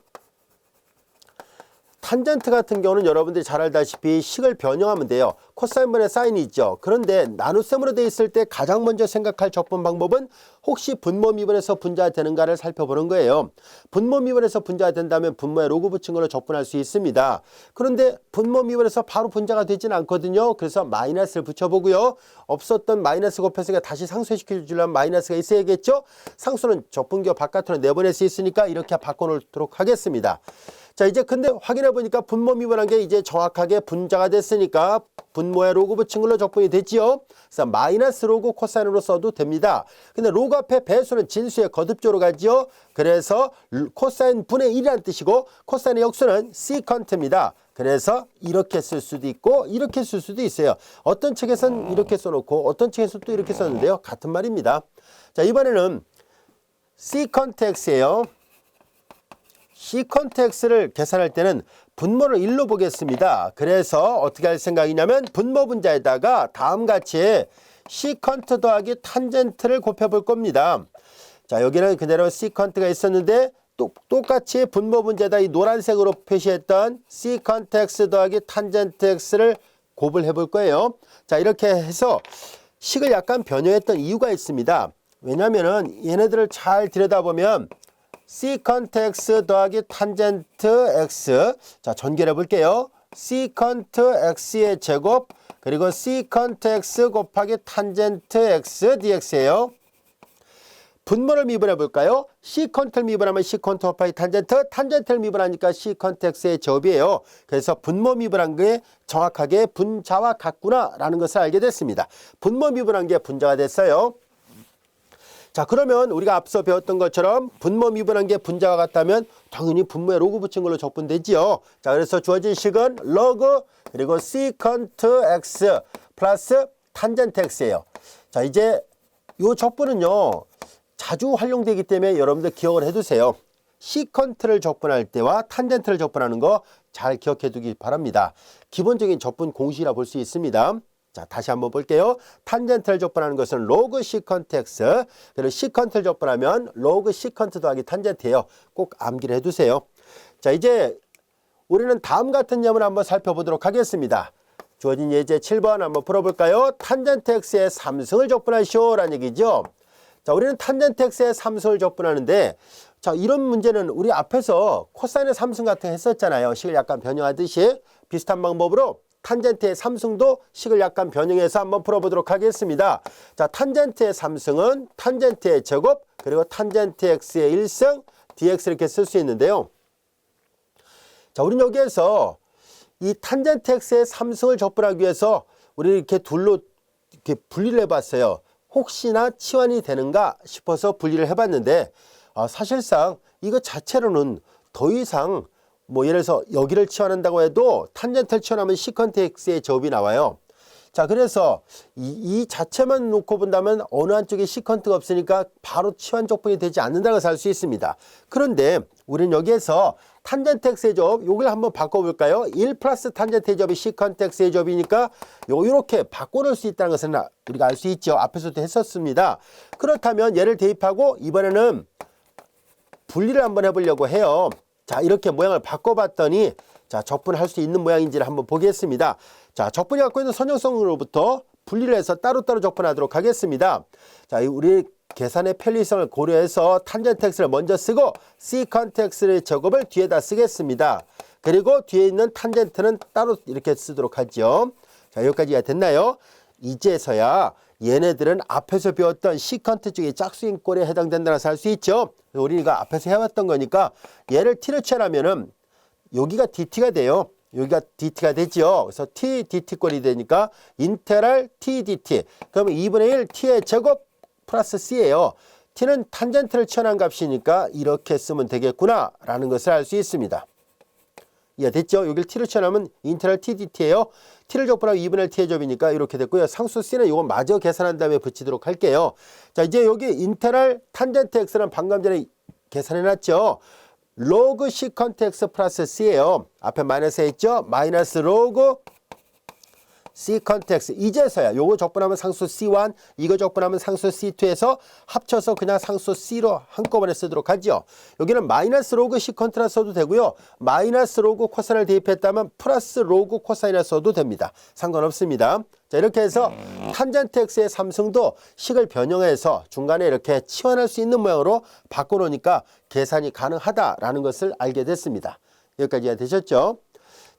탄젠트 같은 경우는 여러분들이 잘 알다시피 식을 변형하면 돼요. 코사인분의 사인이 있죠. 그런데 나눗셈으로 되어 있을 때 가장 먼저 생각할 적분 방법은 혹시 분모 미분에서 분자가 되는가를 살펴보는 거예요. 분모 미분에서 분자가 된다면 분모에 로그 붙인 걸로 적분할 수 있습니다. 그런데 분모 미분에서 바로 분자가 되지는 않거든요. 그래서 마이너스를 붙여보고요. 없었던 마이너스 곱했으니까 다시 상쇄시켜 주려면 마이너스가 있어야겠죠. 상수는 적분교 바깥으로 내보낼 수 있으니까 이렇게 바꿔놓도록 하겠습니다. 자, 이제 근데 확인해 보니까 분모 미분한 게 이제 정확하게 분자가 됐으니까 분모에 로그 붙인 걸로 적분이 됐지요. 그래서 마이너스 로그 코사인으로 써도 됩니다. 근데 로그 앞에 배수는 진수의 거듭조로 가지요. 그래서 코사인 분의 1이라는 뜻이고 코사인의 역수는 시컨트입니다. 그래서 이렇게 쓸 수도 있고 이렇게 쓸 수도 있어요. 어떤 책에서는 이렇게 써놓고 어떤 책에서 또 이렇게 썼는데요. 같은 말입니다. 자, 이번에는 시컨트 x예요. 시컨트 x를 계산할 때는 분모를 1로 보겠습니다. 그래서 어떻게 할 생각이냐면 분모 분자에다가 다음같이 시컨트 더하기 탄젠트를 곱해볼 겁니다. 자, 여기는 그대로 시컨트가 있었는데 똑같이 분모 분자에다 이 노란색으로 표시했던 시컨트 x 더하기 탄젠트 x를 곱을 해볼 거예요. 자, 이렇게 해서 식을 약간 변형했던 이유가 있습니다. 왜냐면은 얘네들을 잘 들여다보면 시컨트 x 더하기 탄젠트 x, 자, 전개해 볼게요. 시컨트 x의 제곱 그리고 시컨트 x 곱하기 탄젠트 x dx예요. 분모를 미분해 볼까요? 시컨트를 미분하면 시컨트 곱하기 탄젠트, 탄젠트를 미분하니까 시컨트 x의 제곱이에요. 그래서 분모 미분한 게 정확하게 분자와 같구나라는 것을 알게 됐습니다. 분모 미분한 게 분자가 됐어요. 자, 그러면 우리가 앞서 배웠던 것처럼 분모 미분한 게 분자가 같다면 당연히 분모에 로그 붙인 걸로 적분되지요. 자, 그래서 주어진 식은 로그 그리고 시컨트 x 플러스 탄젠트 x예요. 자, 이제 이 적분은요 자주 활용되기 때문에 여러분들 기억을 해두세요. 시컨트를 적분할 때와 탄젠트를 적분하는 거 잘 기억해 두기 바랍니다. 기본적인 적분 공식이라 볼 수 있습니다. 자, 다시 한번 볼게요. 탄젠트를 적분하는 것은 로그 시컨트 x, 그리고 시컨트를 적분하면 로그 시컨트 더하기 탄젠트예요. 꼭 암기를 해두세요. 자, 이제 우리는 다음 같은 예문을 한번 살펴보도록 하겠습니다. 주어진 예제 7번 한번 풀어볼까요? 탄젠트 x의 3승을 적분하시오 라는 얘기죠. 자, 우리는 탄젠트 x의 3승을 적분하는데, 자, 이런 문제는 우리 앞에서 코사인의 3승 같은 거 했었잖아요. 식을 약간 변형하듯이 비슷한 방법으로 탄젠트의 3승도 식을 약간 변형해서 한번 풀어보도록 하겠습니다. 자, 탄젠트의 3승은 탄젠트의 제곱 그리고 탄젠트 x의 1승 dx 이렇게 쓸 수 있는데요. 자, 우리는 여기에서 이 탄젠트 x의 3승을 적분하기 위해서 우리 이렇게 둘로 이렇게 분리를 해봤어요. 혹시나 치환이 되는가 싶어서 분리를 해봤는데, 사실상 이거 자체로는 더 이상 뭐 예를 들어서 여기를 치환한다고 해도 탄젠트를 치환하면 시컨트 x의 제곱이 나와요. 자, 그래서 이 자체만 놓고 본다면 어느 한쪽에 시컨트가 없으니까 바로 치환 적분이 되지 않는다고 해서 알 수 있습니다. 그런데 우리는 여기에서 탄젠트 x의 제곱 요걸 한번 바꿔볼까요? 1 플러스 탄젠트 제곱이 시컨트 x의 제곱이니까 요렇게 바꿔놓을 수 있다는 것은 우리가 알 수 있죠. 앞에서도 했었습니다. 그렇다면 얘를 대입하고 이번에는 분리를 한번 해보려고 해요. 자, 이렇게 모양을 바꿔봤더니 자, 적분할 수 있는 모양인지를 한번 보겠습니다. 자, 적분이 갖고 있는 선형성으로부터 분리를 해서 따로따로 적분하도록 하겠습니다. 자, 우리 계산의 편리성을 고려해서 탄젠트 x를 먼저 쓰고 시컨트 x의 제곱을 뒤에다 쓰겠습니다. 그리고 뒤에 있는 탄젠트는 따로 이렇게 쓰도록 하죠. 자, 여기까지가 됐나요? 이제서야 얘네들은 앞에서 배웠던 시컨트 쪽의 짝수인 꼴에 해당된다는 걸 알 수 있죠. 우리가 앞에서 해왔던 거니까 얘를 t로 치환하면은 여기가 dt가 돼요. 여기가 dt가 되죠. 그래서 t dt 꼴이 되니까 인테랄 t dt. 그러면 2분의 1 t의 제곱 플러스 c예요. t는 탄젠트를 치환한 값이니까 이렇게 쓰면 되겠구나 라는 것을 알 수 있습니다. 이해됐죠? 여기를 t로 치환하면 인테랄 t dt예요. t를 적분하고 2분의 1 t의 제곱이니까 이렇게 됐고요. 상수 c는 이건 마저 계산한 다음에 붙이도록 할게요. 자, 이제 여기 인테랄 탄젠트 x는 방금 전에 계산해놨죠. 로그 시컨트 x 플러스 c예요. 앞에 마이너스 했죠? 마이너스 로그 시컨트 x. 이제서야 요거 적분하면 상수 c1, 이거 적분하면 상수 c2에서 합쳐서 그냥 상수 c로 한꺼번에 쓰도록 하죠. 여기는 마이너스 로그 시컨트라 써도 되고요. 마이너스 로그 코사인을 대입했다면 플러스 로그 코사인이라 써도 됩니다. 상관없습니다. 자, 이렇게 해서 탄젠트 x의 3승도 식을 변형해서 중간에 이렇게 치환할 수 있는 모양으로 바꿔놓으니까 계산이 가능하다라는 것을 알게 됐습니다. 여기까지가 되셨죠?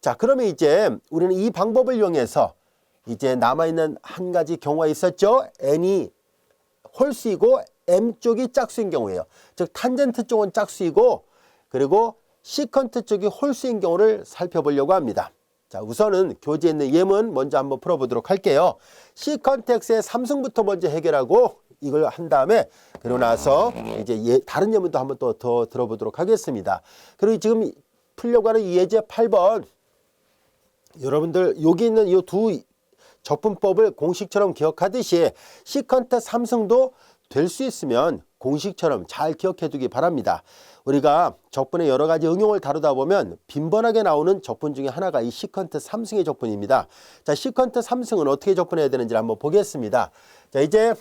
자, 그러면 이제 우리는 이 방법을 이용해서 이제 남아있는 한 가지 경우가 있었죠. n이 홀수이고 m 쪽이 짝수인 경우예요. 즉 탄젠트 쪽은 짝수이고 그리고 시컨트 쪽이 홀수인 경우를 살펴보려고 합니다. 자, 우선은 교재에 있는 예문 먼저 한번 풀어보도록 할게요. 시컨트 x의 3승부터 먼저 해결하고 이걸 한 다음에 그러고 나서 이제 다른 예문도 한번 또 더 들어보도록 하겠습니다. 그리고 지금 풀려고 하는 이 예제 8번 여러분들 여기 있는 이 두 적분법을 공식처럼 기억하듯이 시컨트 3승도 될 수 있으면 공식처럼 잘 기억해 두기 바랍니다. 우리가 적분의 여러 가지 응용을 다루다 보면 빈번하게 나오는 적분 중에 하나가 이 시컨트 3승의 적분입니다. 자, 시컨트 3승은 어떻게 적분해야 되는지 한번 보겠습니다. 자, 이제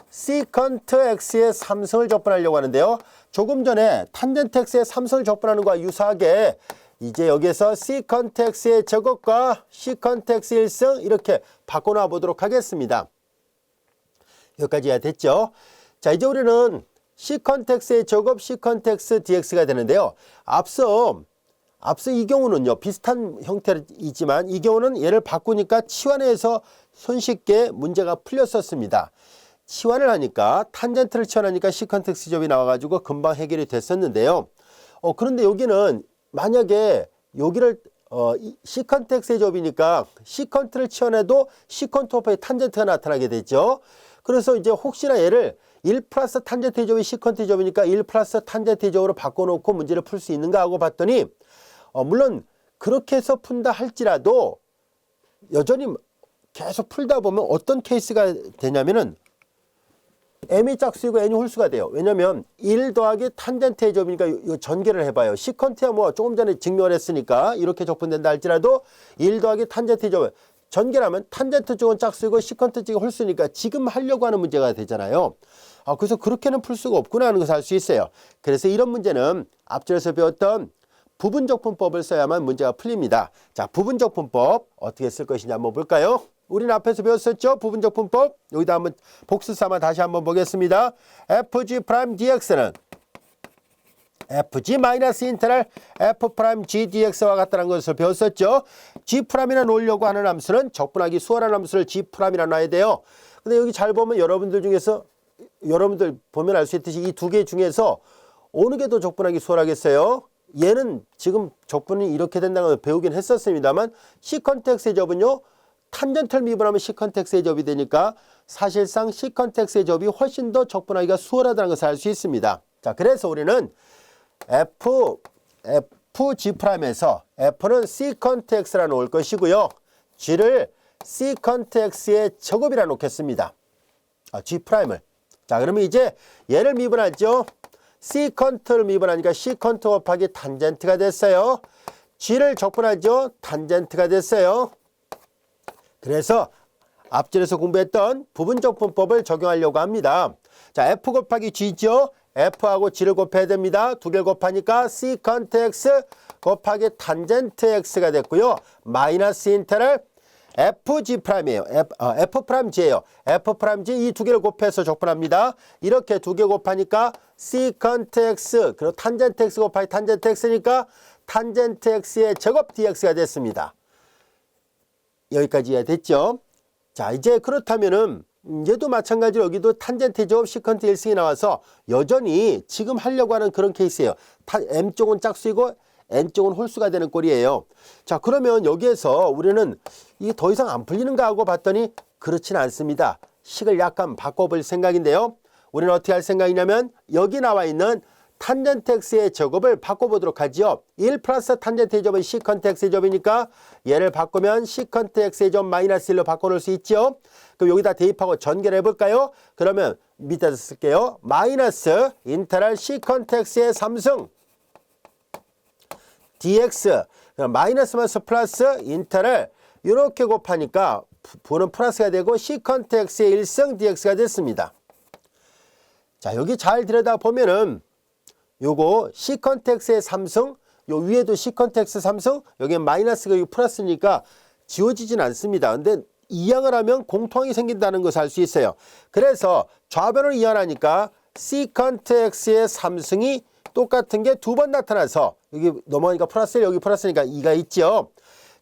시컨트 x의 3승을 적분하려고 하는데요. 조금 전에 탄젠트 x의 3승을 적분하는 것과 유사하게 이제 여기에서 시컨트 x의 제곱과 시컨트 x 1승 이렇게 바꿔놔 보도록 하겠습니다. 여기까지가 됐죠. 자, 이제 우리는 시컨트 x의 제곱 시컨트 x dx가 되는데요. 앞서 이 경우는요. 비슷한 형태이지만 이 경우는 얘를 바꾸니까 치환해서 손쉽게 문제가 풀렸었습니다. 치환을 하니까 탄젠트를 치환하니까 시컨트 x 제곱이 나와가지고 금방 해결이 됐었는데요. 그런데 여기는 만약에 여기를 시컨트 x의 제곱이니까 시컨트를 치환해도 시컨트 오프의 탄젠트가 나타나게 되죠. 그래서 이제 혹시나 얘를 1 플러스 탄젠트 제곱이 시컨트 제곱이니까 1 플러스 탄젠트 제곱으로 바꿔놓고 문제를 풀 수 있는가 하고 봤더니 물론 그렇게 해서 푼다 할지라도 여전히 계속 풀다 보면 어떤 케이스가 되냐면은 m이 짝수이고 n이 홀수가 돼요. 왜냐면 1 더하기 탄젠트의 제곱이니까 이거 전개를 해봐요. 시컨트야 뭐 조금 전에 증명을 했으니까 이렇게 적분된다 할지라도 1 더하기 탄젠트의 제곱 전개를 하면 탄젠트 쪽은 짝수이고 시컨트 쪽이 홀수니까 지금 하려고 하는 문제가 되잖아요. 그래서 그렇게는 풀 수가 없구나 하는 것을 알 수 있어요. 그래서 이런 문제는 앞절에서 배웠던 부분적분법을 써야만 문제가 풀립니다. 자, 부분적분법 어떻게 쓸 것이냐 한번 볼까요? 우리는 앞에서 배웠었죠? 부분적분법. 여기다 한번 복수 삼아 다시 한번 보겠습니다. fg 프라임 dx는 fg 마이너스 인테그랄 f 프라임 g dx와 같다는 것을 배웠었죠. g 프라임이나 놓으려고 하는 함수는 적분하기 수월한 함수를 g 프라임이라 놔야 돼요. 근데 여기 잘 보면 여러분들 보면 알 수 있듯이 이 두 개 중에서 어느 게 더 적분하기 수월하겠어요? 얘는 지금 적분이 이렇게 된다는 걸 배우긴 했었습니다만 시컨트 x의 접은요. 탄젠트를 미분하면 시컨트 x의 접이 되니까 사실상 시컨트 x의 접이 훨씬 더 적분하기가 수월하다는 것을 알 수 있습니다. 자, 그래서 우리는 fg'에서 f는 시컨트 x라 놓을 것이고요. g를 시컨트 x의 제곱이라 놓겠습니다. g'을. 자, 그러면 이제 얘를 미분하죠. 시컨트를 미분하니까 시컨트 곱하기 탄젠트가 됐어요. g를 적분하죠. 탄젠트가 됐어요. 그래서 앞줄에서 공부했던 부분적분법을 적용하려고 합니다. 자, f 곱하기 g죠. f하고 g를 곱해야 됩니다. 두 개를 곱하니까 시컨트 x 곱하기 탄젠트 x가 됐고요. 마이너스 인테그랄 fg'이에요. f'g예요. f'g 이 두 개를 곱해서 적분합니다. 이렇게 두 개 곱하니까 시컨트 x 그리고 탄젠트 x 곱하기 탄젠트 x니까 탄젠트 x의 제곱 dx가 됐습니다. 여기까지 이해됐죠? 자, 이제 그렇다면은 얘도 마찬가지로 여기도 탄젠트 제곱 시컨트 1승이 나와서 여전히 지금 하려고 하는 그런 케이스예요. m쪽은 짝수이고 n쪽은 홀수가 되는 꼴이에요. 자, 그러면 여기에서 우리는 이게 더 이상 안 풀리는가 하고 봤더니 그렇진 않습니다. 식을 약간 바꿔볼 생각인데요. 우리는 어떻게 할 생각이냐면 여기 나와 있는 탄젠트 x의 제곱을 바꿔보도록 하죠. 1 플러스 탄젠트 제곱은 시컨트 x의 제곱이니까 얘를 바꾸면 시컨트 x의 제곱 마이너스 1로 바꿔놓을 수 있죠. 그럼 여기다 대입하고 전개를 해볼까요? 그러면 밑에서 쓸게요. 마이너스 인테그랄 시컨트 x의 3승 dx 마이너스 마이너스 플러스 인테그랄 이렇게 곱하니까 부는 플러스가 되고 시컨트 x의 1승 dx가 됐습니다. 자, 여기 잘 들여다보면은 요거 시컨트 x의 3승 요 위에도 시컨트 x 3승 여기에 마이너스가 여기 플러스니까 지워지진 않습니다. 근데 이항을 하면 공통이 생긴다는 것을 알 수 있어요. 그래서 좌변을 이항하니까 시컨트 x의 3승이 똑같은 게 두 번 나타나서 여기 넘어가니까 플러스 1 여기 플러스니까 2가 있죠.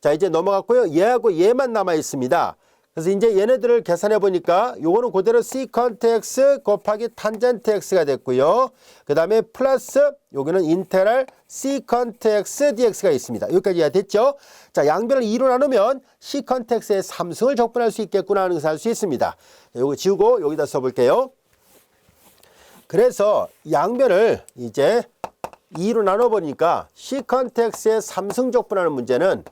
자, 이제 넘어갔고요. 얘하고 얘만 남아 있습니다. 그래서 이제 얘네들을 계산해 보니까 요거는 그대로 시컨트 x 곱하기 탄젠트 x가 됐고요. 그 다음에 플러스 여기는 인테그랄 시컨트 x dx가 있습니다. 여기까지 이해됐죠? 자, 양변을 2로 나누면 시컨트 x의 3승을 적분할 수 있겠구나 하는 것을 알 수 있습니다. 요거 지우고 여기다 써볼게요. 그래서 양변을 이제 2로 나눠보니까 시컨트 x의 3승 적분하는 문제는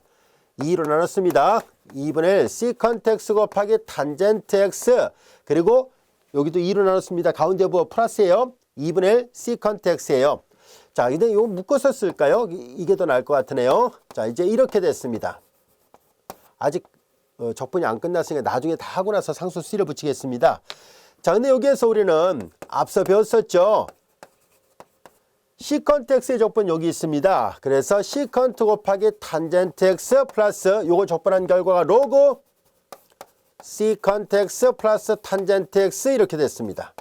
2로 나눴습니다. 2분의 1 시컨트 x 곱하기 탄젠트 x 그리고 여기도 2로 나눴습니다. 가운데 부호 플러스예요. 2분의 1 시컨트 x예요. 자, 근데 이거 묶어서 쓸까요? 이게 더 나을 것 같으네요. 자, 이제 이렇게 됐습니다. 아직 적분이 안 끝났으니까 나중에 다 하고 나서 상수 C를 붙이겠습니다. 자, 근데 여기에서 우리는 앞서 배웠었죠. 시컨트 x의 적분 여기 있습니다. 그래서 시컨트 곱하기 탄젠트 x 플러스 요거 적분한 결과가 로그 시컨트 x 플러스 탄젠트 x 이렇게 됐습니다.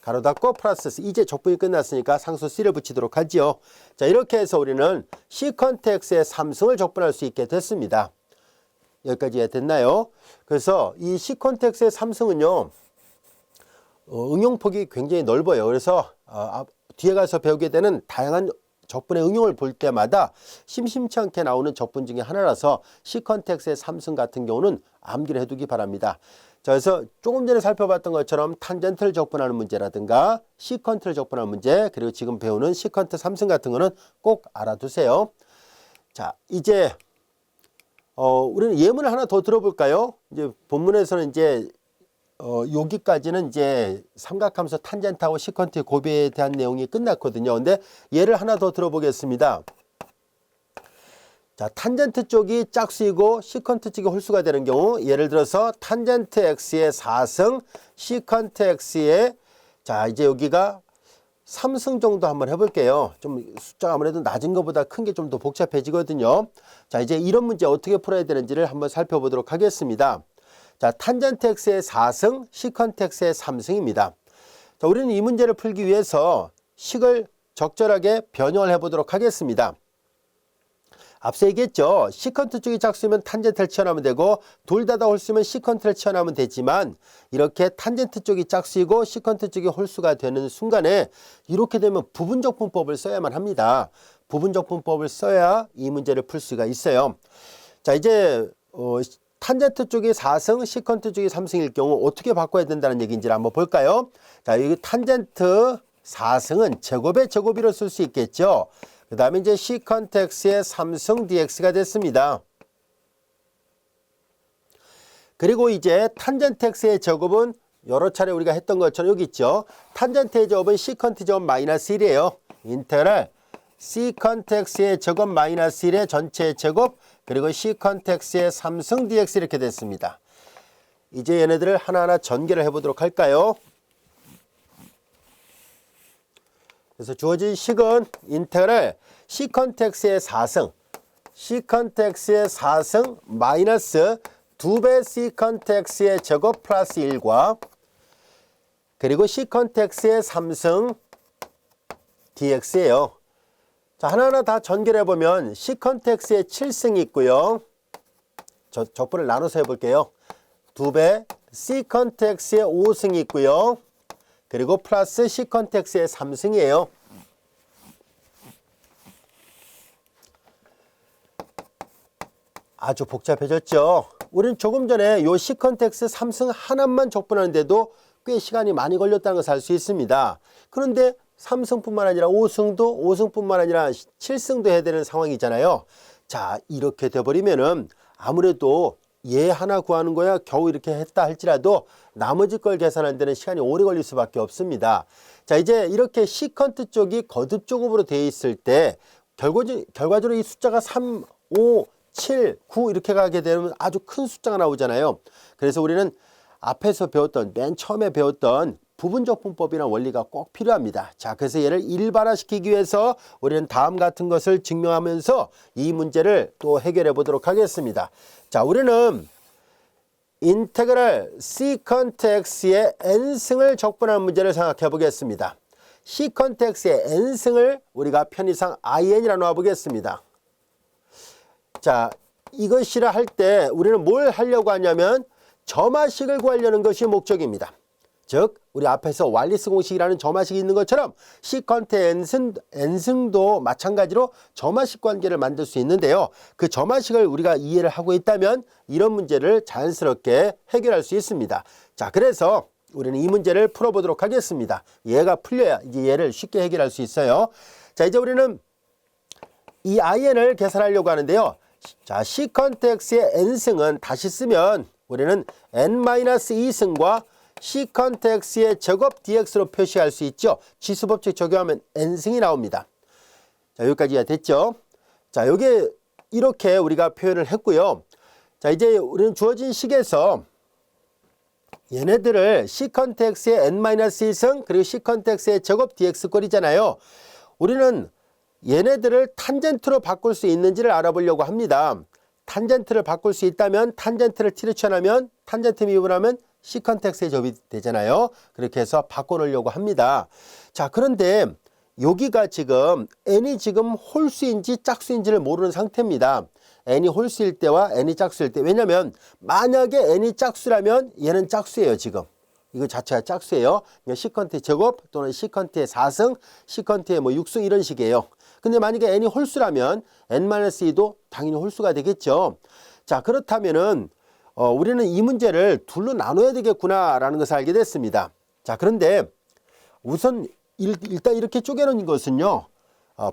가로 닫고 플러스 C. 이제 적분이 끝났으니까 상수 C를 붙이도록 하지요. 자, 이렇게 해서 우리는 시컨트 x의 3승을 적분할 수 있게 됐습니다. 여기까지 됐나요? 그래서 이 시컨트 x의 3승은요. 응용폭이 굉장히 넓어요. 그래서 뒤에 가서 배우게 되는 다양한 적분의 응용을 볼 때마다 심심치 않게 나오는 적분 중에 하나라서 시컨트 x의 3승 같은 경우는 암기를 해두기 바랍니다. 자, 그래서 조금 전에 살펴봤던 것처럼 탄젠트를 적분하는 문제라든가 시컨트를 적분하는 문제 그리고 지금 배우는 시컨트 3승 같은 거는 꼭 알아두세요. 자, 이제 우리는 예문을 하나 더 들어볼까요? 이제 본문에서는 이제 여기까지는 이제 삼각함수 탄젠트하고 시컨트의 고비에 대한 내용이 끝났거든요. 근데 얘를 하나 더 들어보겠습니다. 자, 탄젠트 쪽이 짝수이고 시컨트 쪽이 홀수가 되는 경우 예를 들어서 탄젠트 x의 4승 시컨트 x의 자, 이제 여기가 3승 정도 한번 해볼게요. 좀 숫자가 아무래도 낮은 것보다 큰 게 좀 더 복잡해지거든요. 자, 이제 이런 문제 어떻게 풀어야 되는지를 한번 살펴보도록 하겠습니다. 자, 탄젠트 x의 4승, 시컨트 x의 3승입니다. 자, 우리는 이 문제를 풀기 위해서 식을 적절하게 변형을 해보도록 하겠습니다. 앞서 얘기했죠. 시컨트 쪽이 짝수면 탄젠트를 치환하면 되고 둘 다 홀수면 시컨트를 치환하면 되지만 이렇게 탄젠트 쪽이 짝수이고 시컨트 쪽이 홀수가 되는 순간에 이렇게 되면 부분적분법을 써야만 합니다. 부분적분법을 써야 이 문제를 풀 수가 있어요. 자, 이제 탄젠트 쪽이 4승, 시컨트 쪽이 3승일 경우 어떻게 바꿔야 된다는 얘기인지를 한번 볼까요? 자, 여기 탄젠트 4승은 제곱의 제곱으로 쓸 수 있겠죠. 그 다음에 이제 시컨트 x의 3승 dx가 됐습니다. 그리고 이제 탄젠트 x의 제곱은 여러 차례 우리가 했던 것처럼 여기 있죠. 탄젠트의 제곱은 시컨트 제곱 마이너스 1이에요. 인테그랄 시컨트 x의 제곱 마이너스 1의 전체 제곱 그리고 시컨트 x의 3승 dx 이렇게 됐습니다. 이제 얘네들을 하나하나 전개를 해보도록 할까요? 그래서 주어진 식은 인테그랄 시컨트 x의 4승, 시컨트 x의 4승 마이너스 2배 시컨트 x의 제곱 플러스 1과 그리고 시컨트 x의 3승 dx예요. 자, 하나하나 다 전개를 해보면 시컨트 x의 7승이 있고요. 적분을 나눠서 해볼게요. 2배 시컨트 x의 5승이 있고요. 그리고 플러스 시컨트 x의 3승이에요. 아주 복잡해졌죠. 우리는 조금 전에 요 시컨트 x 3승 하나만 적분하는데도 꽤 시간이 많이 걸렸다는 것을 알 수 있습니다. 그런데 3승뿐만 아니라 5승뿐만 아니라 7승도 해야 되는 상황이잖아요. 자, 이렇게 돼버리면은 아무래도 얘 하나 구하는 거야 겨우 이렇게 했다 할지라도 나머지 걸 계산하는 데는 시간이 오래 걸릴 수밖에 없습니다. 자, 이제 이렇게 시컨트 쪽이 거듭 조곱으로 되어 있을 때 결과적으로 이 숫자가 3, 5, 7, 9 이렇게 가게 되면 아주 큰 숫자가 나오잖아요. 그래서 우리는 앞에서 배웠던 맨 처음에 배웠던 부분적분법이라는 원리가 꼭 필요합니다. 자, 그래서 얘를 일반화시키기 위해서 우리는 다음 같은 것을 증명하면서 이 문제를 또 해결해 보도록 하겠습니다. 자, 우리는 인테그랄 시컨트 x의 n승을 적분하는 문제를 생각해 보겠습니다. 시컨트 x의 n승을 우리가 편의상 in이라 놓아 보겠습니다. 자, 이것이라 할 때 우리는 뭘 하려고 하냐면 점화식을 구하려는 것이 목적입니다. 즉 우리 앞에서 왈리스 공식이라는 점화식이 있는 것처럼 시컨트 n승도 마찬가지로 점화식 관계를 만들 수 있는데요. 그 점화식을 우리가 이해를 하고 있다면 이런 문제를 자연스럽게 해결할 수 있습니다. 자, 그래서 우리는 이 문제를 풀어보도록 하겠습니다. 얘가 풀려야 이제 얘를 쉽게 해결할 수 있어요. 자, 이제 우리는 이 in을 계산하려고 하는데요. 자, 시컨트 x의 n승은 다시 쓰면 우리는 n-2승과 시컨트 x의 제곱 dx로 표시할 수 있죠. 지수법칙 적용하면 n승이 나옵니다. 자, 여기까지가 됐죠. 자, 여기 이렇게 우리가 표현을 했고요. 자, 이제 우리는 주어진 식에서 얘네들을 시컨트 x의 n-2승 그리고 시컨트 x의 제곱 dx 꼴이잖아요. 우리는 얘네들을 탄젠트로 바꿀 수 있는지를 알아보려고 합니다. 탄젠트를 바꿀 수 있다면 탄젠트를 t로 치환하면 탄젠트 미분하면 시컨트 x의 제곱이 되잖아요. 그렇게 해서 바꿔놓으려고 합니다. 자, 그런데 여기가 지금 n이 지금 홀수인지 짝수인지를 모르는 상태입니다. n이 홀수일 때와 n이 짝수일 때. 왜냐면 만약에 n이 짝수라면 얘는 짝수예요. 지금 이거 자체가 짝수예요. 시컨트의 제곱 또는 시컨트의 4승 시컨트의 뭐 6승 이런 식이에요. 근데 만약에 n이 홀수라면 n-2도 당연히 홀수가 되겠죠. 자, 그렇다면은 우리는 이 문제를 둘로 나눠야 되겠구나라는 것을 알게 됐습니다. 자, 그런데 우선 일단 이렇게 쪼개놓은 것은요.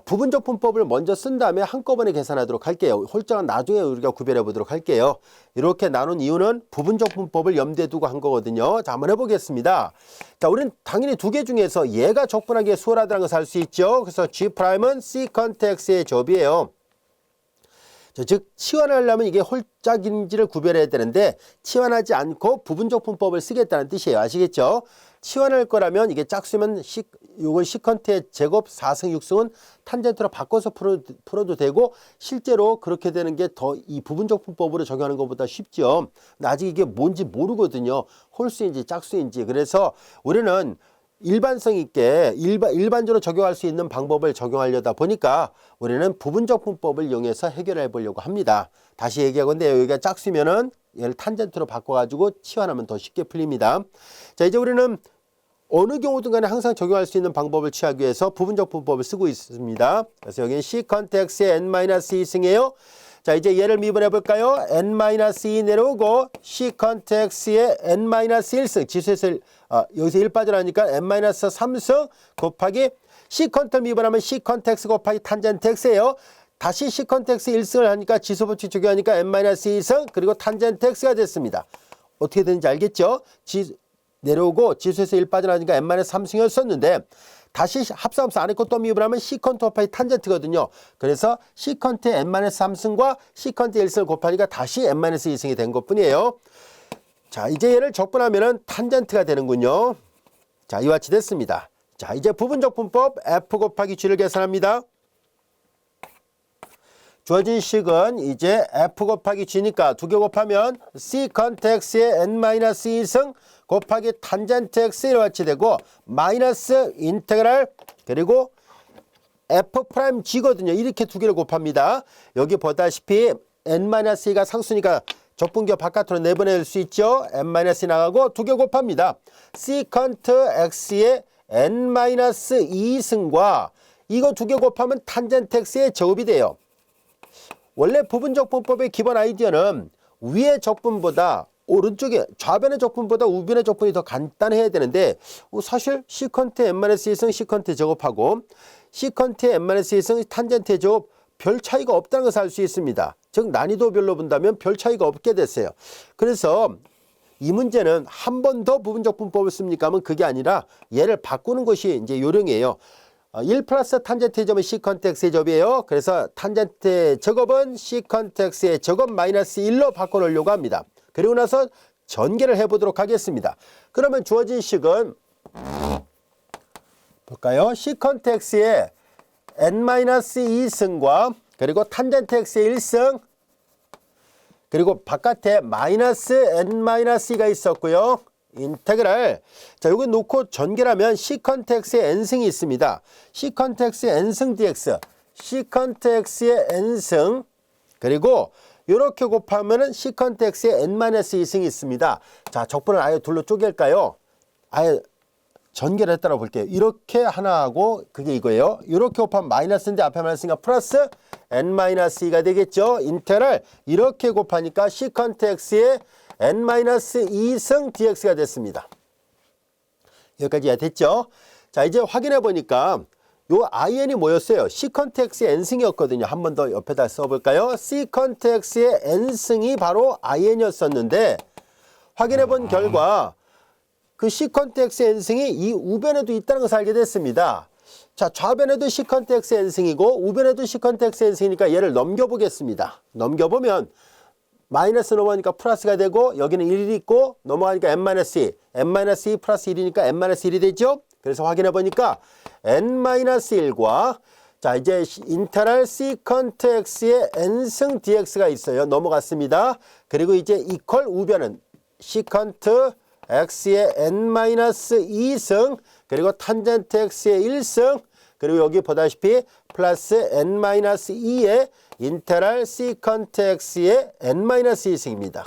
부분적분법을 먼저 쓴 다음에 한꺼번에 계산하도록 할게요. 홀장은 나중에 우리가 구별해 보도록 할게요. 이렇게 나눈 이유는 부분적분법을 염두에 두고 한 거거든요. 자, 한번 해보겠습니다. 자, 우리는 당연히 두 개 중에서 얘가 적분하기에 수월하다는 것을 알 수 있죠. 그래서 G'은 시컨트 x의 제곱이에요. 즉 치환하려면 이게 홀짝인지를 구별해야 되는데 치환하지 않고 부분적분법을 쓰겠다는 뜻이에요. 아시겠죠? 치환할 거라면 이게 짝수면 요건 시컨트의 제곱 4승 6승은 탄젠트로 바꿔서 풀어도 되고 실제로 그렇게 되는 게 더 이 부분적분법으로 적용하는 것보다 쉽죠. 근데 아직 이게 뭔지 모르거든요. 홀수인지 짝수인지. 그래서 우리는 일반성 있게 일반적으로 적용할 수 있는 방법을 적용하려다 보니까 우리는 부분적분법을 이용해서 해결해 보려고 합니다. 다시 얘기하건데 여기가 짝수면은 얘를 탄젠트로 바꿔가지고 치환하면 더 쉽게 풀립니다. 자, 이제 우리는 어느 경우든 간에 항상 적용할 수 있는 방법을 취하기 위해서 부분적분법을 쓰고 있습니다. 그래서 여기는 시컨트 x의 n-2승이에요. 자, 이제 얘를 미분해 볼까요? n-2 내려오고 시컨트 x의 n-1승 지수에서 여기서 1 빠져나니까 n-3승 곱하기 시컨트를 미분하면 시컨트 x 곱하기 탄젠트 x예요. 다시 시컨트 x 1승을 하니까 지수법칙 적용하니까 n-2승 그리고 탄젠트 x가 됐습니다. 어떻게 되는지 알겠죠? 내려오고 지수에서 1 빠져나니까 n-3승이었었는데 다시 합성함수 안에 것도 미분하면 시컨트 곱하기 탄젠트거든요. 그래서 시컨트의 n-3승과 시컨트 1승을 곱하니까 다시 n-2승이 된 것뿐이에요. 자, 이제 얘를 적분하면 탄젠트가 되는군요. 자, 이와 같이 됐습니다. 자, 이제 부분적분법 f 곱하기 g를 계산합니다. 주어진 식은 이제 f 곱하기 g니까 두 개 곱하면 시컨트 x의 n-2승 곱하기 탄젠트 x 이와 같이 되고 마이너스 인테그랄 그리고 f'(g거든요. 이렇게 두 개를 곱합니다. 여기 보다시피 n-2가 상수니까 적분교 바깥으로 내보낼 수 있죠. n-2 나가고 두 개 곱합니다. 시컨트 x의 n-2승과 이거 두 개 곱하면 탄젠트 x의 제곱이 돼요. 원래 부분적분법의 기본 아이디어는 위의 적분보다 오른쪽에 좌변의 적분보다 우변의 적분이 더 간단해야 되는데 사실 시컨트 n-2승 시컨트 제곱하고 시컨트 n-2승 탄젠트 제곱 별 차이가 없다는 것을 알 수 있습니다. 즉 난이도별로 본다면 별 차이가 없게 됐어요. 그래서 이 문제는 한 번 더 부분적분법을 씁니까 하면 그게 아니라 얘를 바꾸는 것이 이제 요령이에요. 1 플러스 탄젠트의 점은 시컨트 x의 제곱이에요. 그래서 탄젠트 제곱은 시컨트 x의 제곱 마이너스 1로 바꿔놓으려고 합니다. 그리고 나서 전개를 해보도록 하겠습니다. 그러면 주어진 식은 볼까요? 시컨트 x의 n-2승과 그리고 탄젠트 x의 1승 그리고 바깥에 마이너스 n-2가 있었고요. 인테그랄. 자, 여기 놓고 전개하면 시컨트 x의 n승이 있습니다. 시컨트 x의 n승 dx, 시컨트 x의 n승 그리고 이렇게 곱하면은 시컨트 x의 n-2승이 있습니다. 자, 적분을 아예 둘로 쪼갤까요? 아예 전개를 했다고 볼게요. 이렇게 하나하고 그게 이거예요. 이렇게 곱하면 마이너스인데 앞에 마이너스니까 플러스 n-2가 되겠죠. 인테그랄 이렇게 곱하니까 시컨트 x의 n-2승 dx가 됐습니다. 여기까지 이해됐죠? 자, 이제 확인해 보니까 요 in이 뭐였어요? 시컨트 x의 n승이었거든요. 한 번 더 옆에다 써볼까요? 시컨트 x의 n승이 바로 in이었었는데 확인해 본 결과 그 시컨트 x의 n승이 이 우변에도 있다는 것을 알게 됐습니다. 자, 좌변에도 시컨트 x의 n승이고 우변에도 시컨트 x의 n승이니까 얘를 넘겨보겠습니다. 넘겨보면 마이너스 넘어가니까 플러스가 되고 여기는 1이 있고 넘어가니까 n-2 n-2 플러스 1이니까 n-1이 되죠. 그래서 확인해 보니까 n-1과 자, 이제 인테그랄 시컨트 x의 n승 dx가 있어요. 넘어갔습니다. 그리고 이제 이퀄 우변은 시컨트 x의 n-2승 그리고 탄젠트 x의 1승 그리고 여기 보다시피 플러스 n-2의 인테그랄 시컨트 x의 n-2승입니다.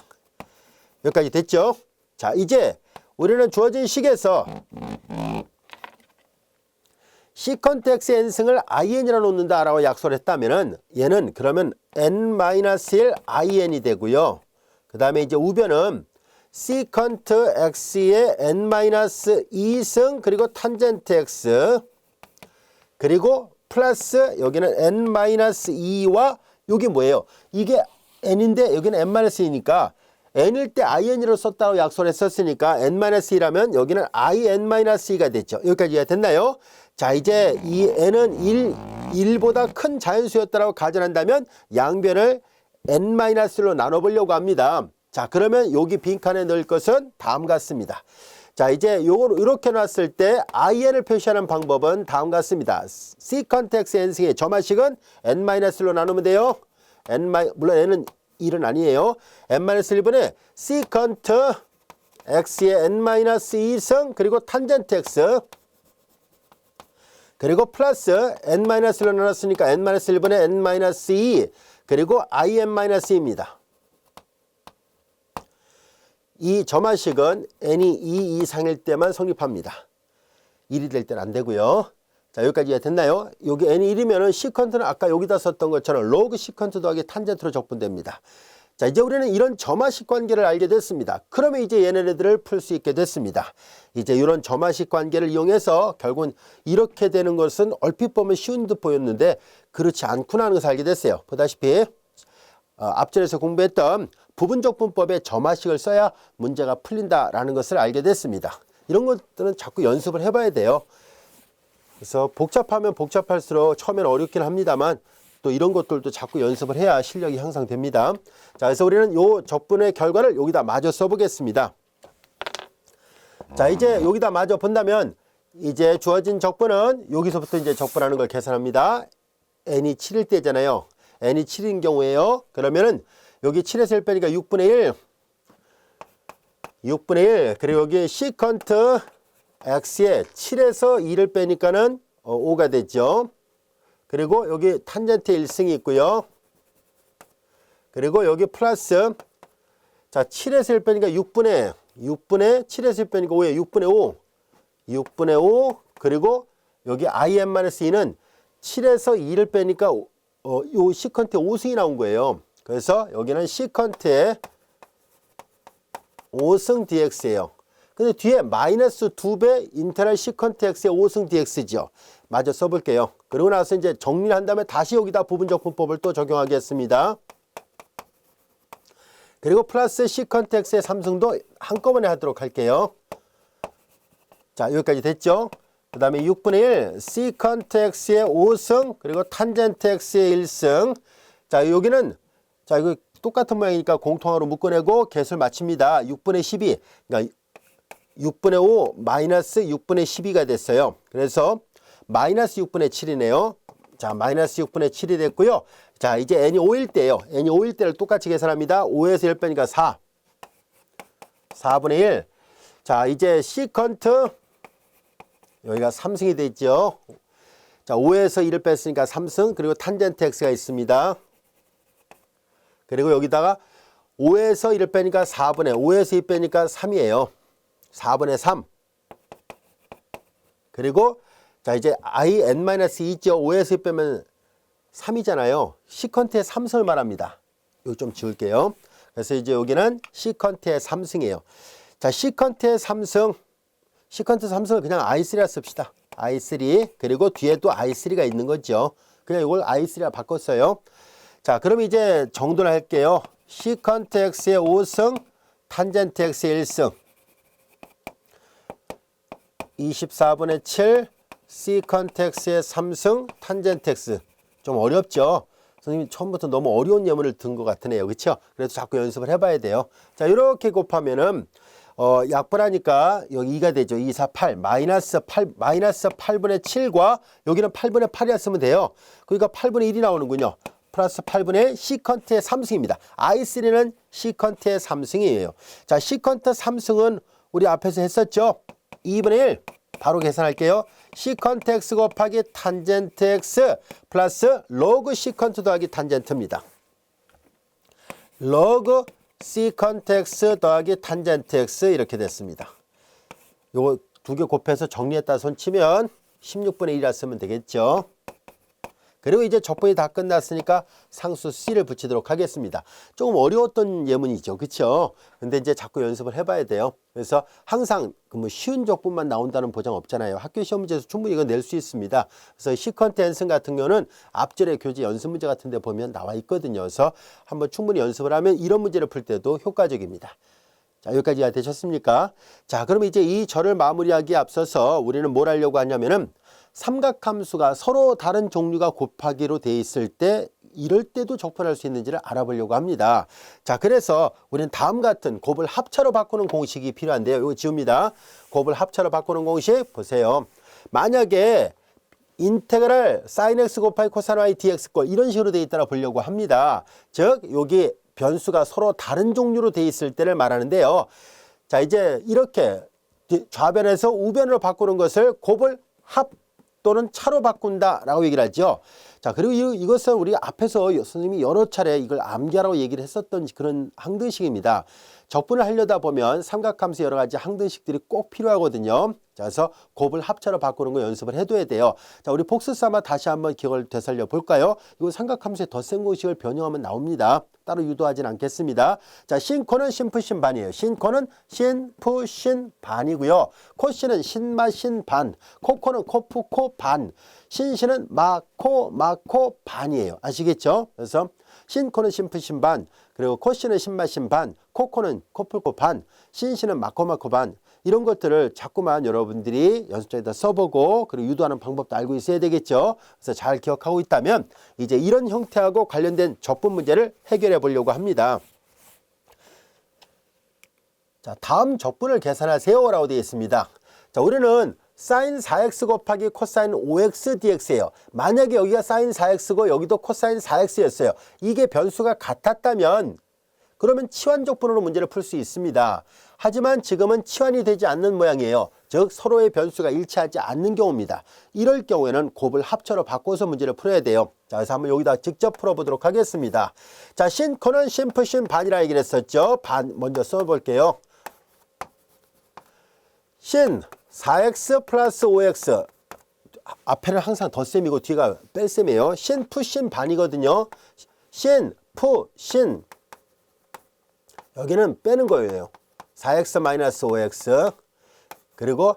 여기까지 됐죠? 자, 이제 우리는 주어진 식에서 시컨트 x의 n승을 in이라 놓는다 라고 약속을 했다면은 얘는 그러면 n-1 in이 되고요. 그 다음에 이제 우변은 시컨트 x의 n-2승 그리고 탄젠트 x 그리고 플러스 여기는 n-2와 여기 뭐예요? 이게 n인데 여기는 n-2니까 n일 때 in으로 썼다고 약속을 했었으니까 n-2라면 여기는 in-2가 됐죠. 여기까지 이해가 됐나요? 자, 이제 이 n은 1보다 큰 자연수였다고 가정한다면 양변을 n-1로 나눠보려고 합니다. 자, 그러면 여기 빈칸에 넣을 것은 다음 같습니다. 자, 이제 요걸 이렇게 놨을 때 in을 표시하는 방법은 다음 같습니다. secant x n승의 점화식은 n-1로 나누면 돼요. 물론 n은 1은 아니에요. n-1분의 secant x의 n-2승 그리고 탄젠트 x 그리고 플러스 n-1로 나눴으니까 n-1분의 n-2 그리고 in-2입니다. 이 점화식은 n이 2 이상일 때만 성립합니다. 1이 될 때는 안 되고요. 자, 여기까지 이해됐나요? 여기 n이 1이면은 시컨트는 아까 여기다 썼던 것처럼 로그 시컨트 더하기 탄젠트로 적분됩니다. 자, 이제 우리는 이런 점화식 관계를 알게 됐습니다. 그러면 이제 얘네들을 풀 수 있게 됐습니다. 이제 이런 점화식 관계를 이용해서 결국은 이렇게 되는 것은 얼핏 보면 쉬운 듯 보였는데 그렇지 않구나 하는 것을 알게 됐어요. 보다시피 앞절에서 공부했던 부분적분법에 점화식을 써야 문제가 풀린다라는 것을 알게 됐습니다. 이런 것들은 자꾸 연습을 해봐야 돼요. 그래서 복잡하면 복잡할수록 처음엔 어렵긴 합니다만 또 이런 것들도 자꾸 연습을 해야 실력이 향상됩니다. 자, 그래서 우리는 요 적분의 결과를 여기다 마저 써보겠습니다. 자, 이제 여기다 마저 본다면 이제 주어진 적분은 여기서부터 이제 적분하는 걸 계산합니다. n이 7일 때잖아요. n이 7인 경우에요. 그러면은 여기 7에서 1 빼니까 6분의 1. 6분의 1. 그리고 여기 secant x에 7에서 2를 빼니까는 5가 되죠. 그리고 여기 탄젠트 1승이 있고요. 그리고 여기 플러스 자 7에서 1 빼니까 6분의 7에서 1 빼니까 5에 6분의 5. 6분의 5 그리고 여기 in-2는 7에서 2를 빼니까 요 시컨트의 5승이 나온 거예요. 그래서 여기는 시컨트의 5승 dx예요. 근데 뒤에 마이너스 2배 인테그랄 시컨트 x의 5승 dx죠. 마저 써볼게요. 그러고 나서 이제 정리를 한 다음에 다시 여기다 부분적분법을 또 적용하겠습니다. 그리고 플러스 시컨트 x의 3승도 한꺼번에 하도록 할게요. 자, 여기까지 됐죠? 그 다음에 6분의 1 시컨트 x의 5승 그리고 탄젠트 x의 1승. 자, 여기는 자, 이거 똑같은 모양이니까 공통으로 묶어내고 개수를 맞춥니다. 6분의 12. 그러니까 6분의 5 마이너스 6분의 12가 됐어요. 그래서 마이너스 6분의 7이네요. 자, 마이너스 6분의 7이 됐고요. 자, 이제 n이 5일 때예요. n이 5일 때를 똑같이 계산합니다. 5에서 1 빼니까 4. 4분의 1. 자, 이제 시컨트 여기가 3승이 됐죠. 자, 5에서 1을 뺐으니까 3승 그리고 탄젠트 x가 있습니다. 그리고 여기다가 5에서 1을 빼니까 4분의 5에서 2 빼니까 3이에요. 4분의 3. 그리고 자, 이제 in-2 있죠. 5에서 2 빼면 3이잖아요. 시컨트의 3승을 말합니다. 이거 좀 지울게요. 그래서 이제 여기는 시컨트의 3승이에요. 자, 시컨트의 3승. 시컨트 3승을 그냥 i3라 씁시다. i3 그리고 뒤에 또 i3가 있는 거죠. 그냥 이걸 i3라 바꿨어요. 자, 그럼 이제 정돈을 할게요. 시컨트 x의 5승 탄젠트 x의 1승 24분의 7 시컨트 x의 3승 탄젠트 x. 좀 어렵죠? 선생님이 처음부터 너무 어려운 예문을 든 것 같으네요. 그렇죠? 그래서 자꾸 연습을 해봐야 돼요. 자, 이렇게 곱하면은 약분하니까 여기 2가 되죠. 2, 4, 8 마이너스 8분의 7과 여기는 8분의 8이었으면 돼요. 그러니까 8분의 1이 나오는군요. 플러스 8분의 시컨트의 3승입니다. i3는 시컨트의 3승이에요. 자, 시컨트 3승은 우리 앞에서 했었죠. 2분의 1 바로 계산할게요. 시컨트 x 곱하기 탄젠트 x 플러스 로그 시컨트 더하기 탄젠트입니다. 로그 시컨트 x 더하기 탄젠트 x 이렇게 됐습니다. 요거 두 개 곱해서 정리했다 손 치면 16분의 1이라 쓰면 되겠죠. 그리고 이제 적분이 다 끝났으니까 상수 C를 붙이도록 하겠습니다. 조금 어려웠던 예문이죠. 그렇죠? 근데 이제 자꾸 연습을 해봐야 돼요. 그래서 항상 뭐 쉬운 적분만 나온다는 보장 없잖아요. 학교 시험 문제에서 충분히 이거 낼 수 있습니다. 그래서 시컨트 앤슨 같은 경우는 앞절의 교재 연습 문제 같은 데 보면 나와 있거든요. 그래서 한번 충분히 연습을 하면 이런 문제를 풀 때도 효과적입니다. 자, 여기까지 되셨습니까? 자, 그럼 이제 이 절을 마무리하기에 앞서서 우리는 뭘 하려고 하냐면은 삼각함수가 서로 다른 종류가 곱하기로 돼 있을 때 이럴 때도 적분할 수 있는지를 알아보려고 합니다. 자, 그래서 우리는 다음 같은 곱을 합차로 바꾸는 공식이 필요한데요. 이거 지웁니다. 곱을 합차로 바꾸는 공식 보세요. 만약에 인테그랄 sin x 곱하기 코사인 y dx 꼴 이런 식으로 되어 있다라 보려고 합니다. 즉 여기 변수가 서로 다른 종류로 되어 있을 때를 말하는데요. 자, 이제 이렇게 좌변에서 우변으로 바꾸는 것을 곱을 합 또는 차로 바꾼다라고 얘기를 하죠. 자, 그리고 이것은 우리 앞에서 선생님이 여러 차례 이걸 암기하라고 얘기를 했었던 그런 항등식입니다. 적분을 하려다 보면 삼각함수 여러 가지 항등식들이 꼭 필요하거든요. 자, 그래서 곱을 합차로 바꾸는 거 연습을 해둬야 돼요. 자, 우리 복습 삼아 다시 한번 기억을 되살려 볼까요? 이거 삼각함수의 덧셈 공식을 변형하면 나옵니다. 따로 유도하진 않겠습니다. 자, 신코는 신프 신반이에요. 신코는 신프 신반이고요. 코씨는 신마 신반, 코코는 코프 코반, 신신은 마코 마코 반이에요. 아시겠죠? 그래서 신코는 신프 신반, 그리고 코씨는 신마 신반, 코코는 코프 코반, 신신은 마코 마코 반. 이런 것들을 자꾸만 여러분들이 연습장에다 써보고 그리고 유도하는 방법도 알고 있어야 되겠죠. 그래서 잘 기억하고 있다면 이제 이런 형태하고 관련된 적분 문제를 해결해 보려고 합니다. 자, 다음 적분을 계산하세요라고 되어 있습니다. 자, 우리는 sin 4x 곱하기 코사인 5x dx예요. 만약에 여기가 sin 4x고 여기도 코사인 4x였어요. 이게 변수가 같았다면 그러면 치환적분으로 문제를 풀 수 있습니다. 하지만 지금은 치환이 되지 않는 모양이에요. 즉 서로의 변수가 일치하지 않는 경우입니다. 이럴 경우에는 곱을 합차로 바꿔서 문제를 풀어야 돼요. 자, 그래서 한번 여기다 직접 풀어보도록 하겠습니다. 자, 신코는 신프 신반이라 얘기를 했었죠. 반 먼저 써볼게요. 신 4x 플러스 5x 앞에는 항상 덧셈이고 뒤가 뺄셈이에요. 신프 신반이거든요. 신프 신 여기는 빼는 거예요. 4x 마이너스 5x 그리고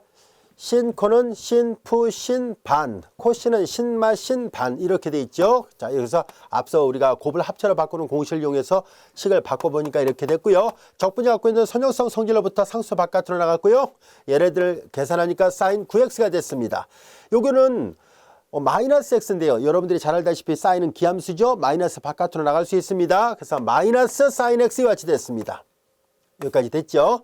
신코는 신프 신반, 코씨는 신마 신반 이렇게 돼 있죠. 자, 여기서 앞서 우리가 곱을 합차로 바꾸는 공식을 이용해서 식을 바꿔보니까 이렇게 됐고요. 적분이 갖고 있는 선형성 성질로부터 상수 바깥으로 나갔고요. 얘네들 계산하니까 sin 9x가 됐습니다. 요거는 마이너스 x인데요. 여러분들이 잘 알다시피 사인은 기함수죠. 마이너스 바깥으로 나갈 수 있습니다. 그래서 마이너스 sin x의 와치 됐습니다. 여기까지 됐죠.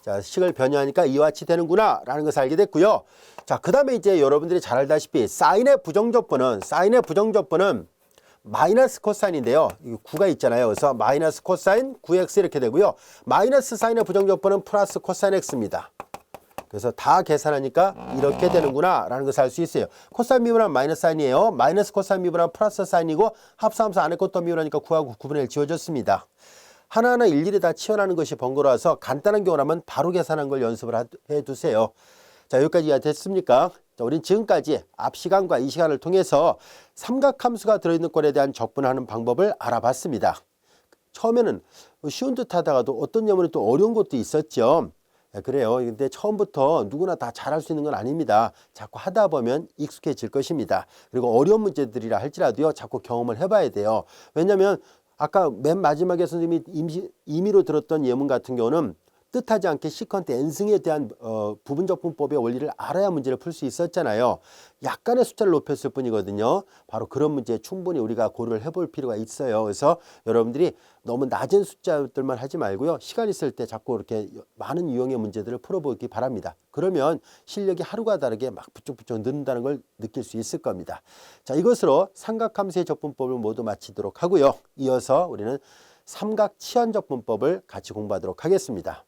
자, 식을 변형하니까 이 와치 되는구나 라는 것을 알게 됐고요. 자, 그 다음에 이제 여러분들이 잘 알다시피 사인의 부정적분은 마이너스 코사인인데요. 이 9가 있잖아요. 그래서 마이너스 코사인 9x 이렇게 되고요. 마이너스 사인의 부정적분은 플러스 코사인 x입니다. 그래서 다 계산하니까 이렇게 되는구나 라는 것을 알 수 있어요. 코사인 미분하면 마이너스 사인이에요. 마이너스 코사인 미분하면 플러스 사인이고 합사하면서 안에 것도 미분하니까 9하고 9분의 1 지워졌습니다. 하나하나 일일이 다 치환하는 것이 번거로워서 간단한 경우라면 바로 계산한 걸 연습을 해두세요. 자, 여기까지 됐습니까? 자, 우린 지금까지 앞 시간과 이 시간을 통해서 삼각함수가 들어있는 꼴에 대한 적분하는 방법을 알아봤습니다. 처음에는 쉬운 듯 하다가도 어떤 점은 또 어려운 것도 있었죠. 그래요. 근데 처음부터 누구나 다 잘할 수 있는 건 아닙니다. 자꾸 하다 보면 익숙해질 것입니다. 그리고 어려운 문제들이라 할지라도요, 자꾸 경험을 해봐야 돼요. 왜냐하면 아까 맨 마지막에 선생님이 임의로 들었던 예문 같은 경우는 뜻하지 않게 시컨트 n승에 대한 부분적분법의 원리를 알아야 문제를 풀 수 있었잖아요. 약간의 숫자를 높였을 뿐이거든요. 바로 그런 문제 충분히 우리가 고려를 해볼 필요가 있어요. 그래서 여러분들이 너무 낮은 숫자들만 하지 말고요. 시간 있을 때 자꾸 이렇게 많은 유형의 문제들을 풀어보기 바랍니다. 그러면 실력이 하루가 다르게 막 부쩍부쩍 는다는 걸 느낄 수 있을 겁니다. 자, 이것으로 삼각함수의 적분법을 모두 마치도록 하고요. 이어서 우리는 삼각 치환적분법을 같이 공부하도록 하겠습니다.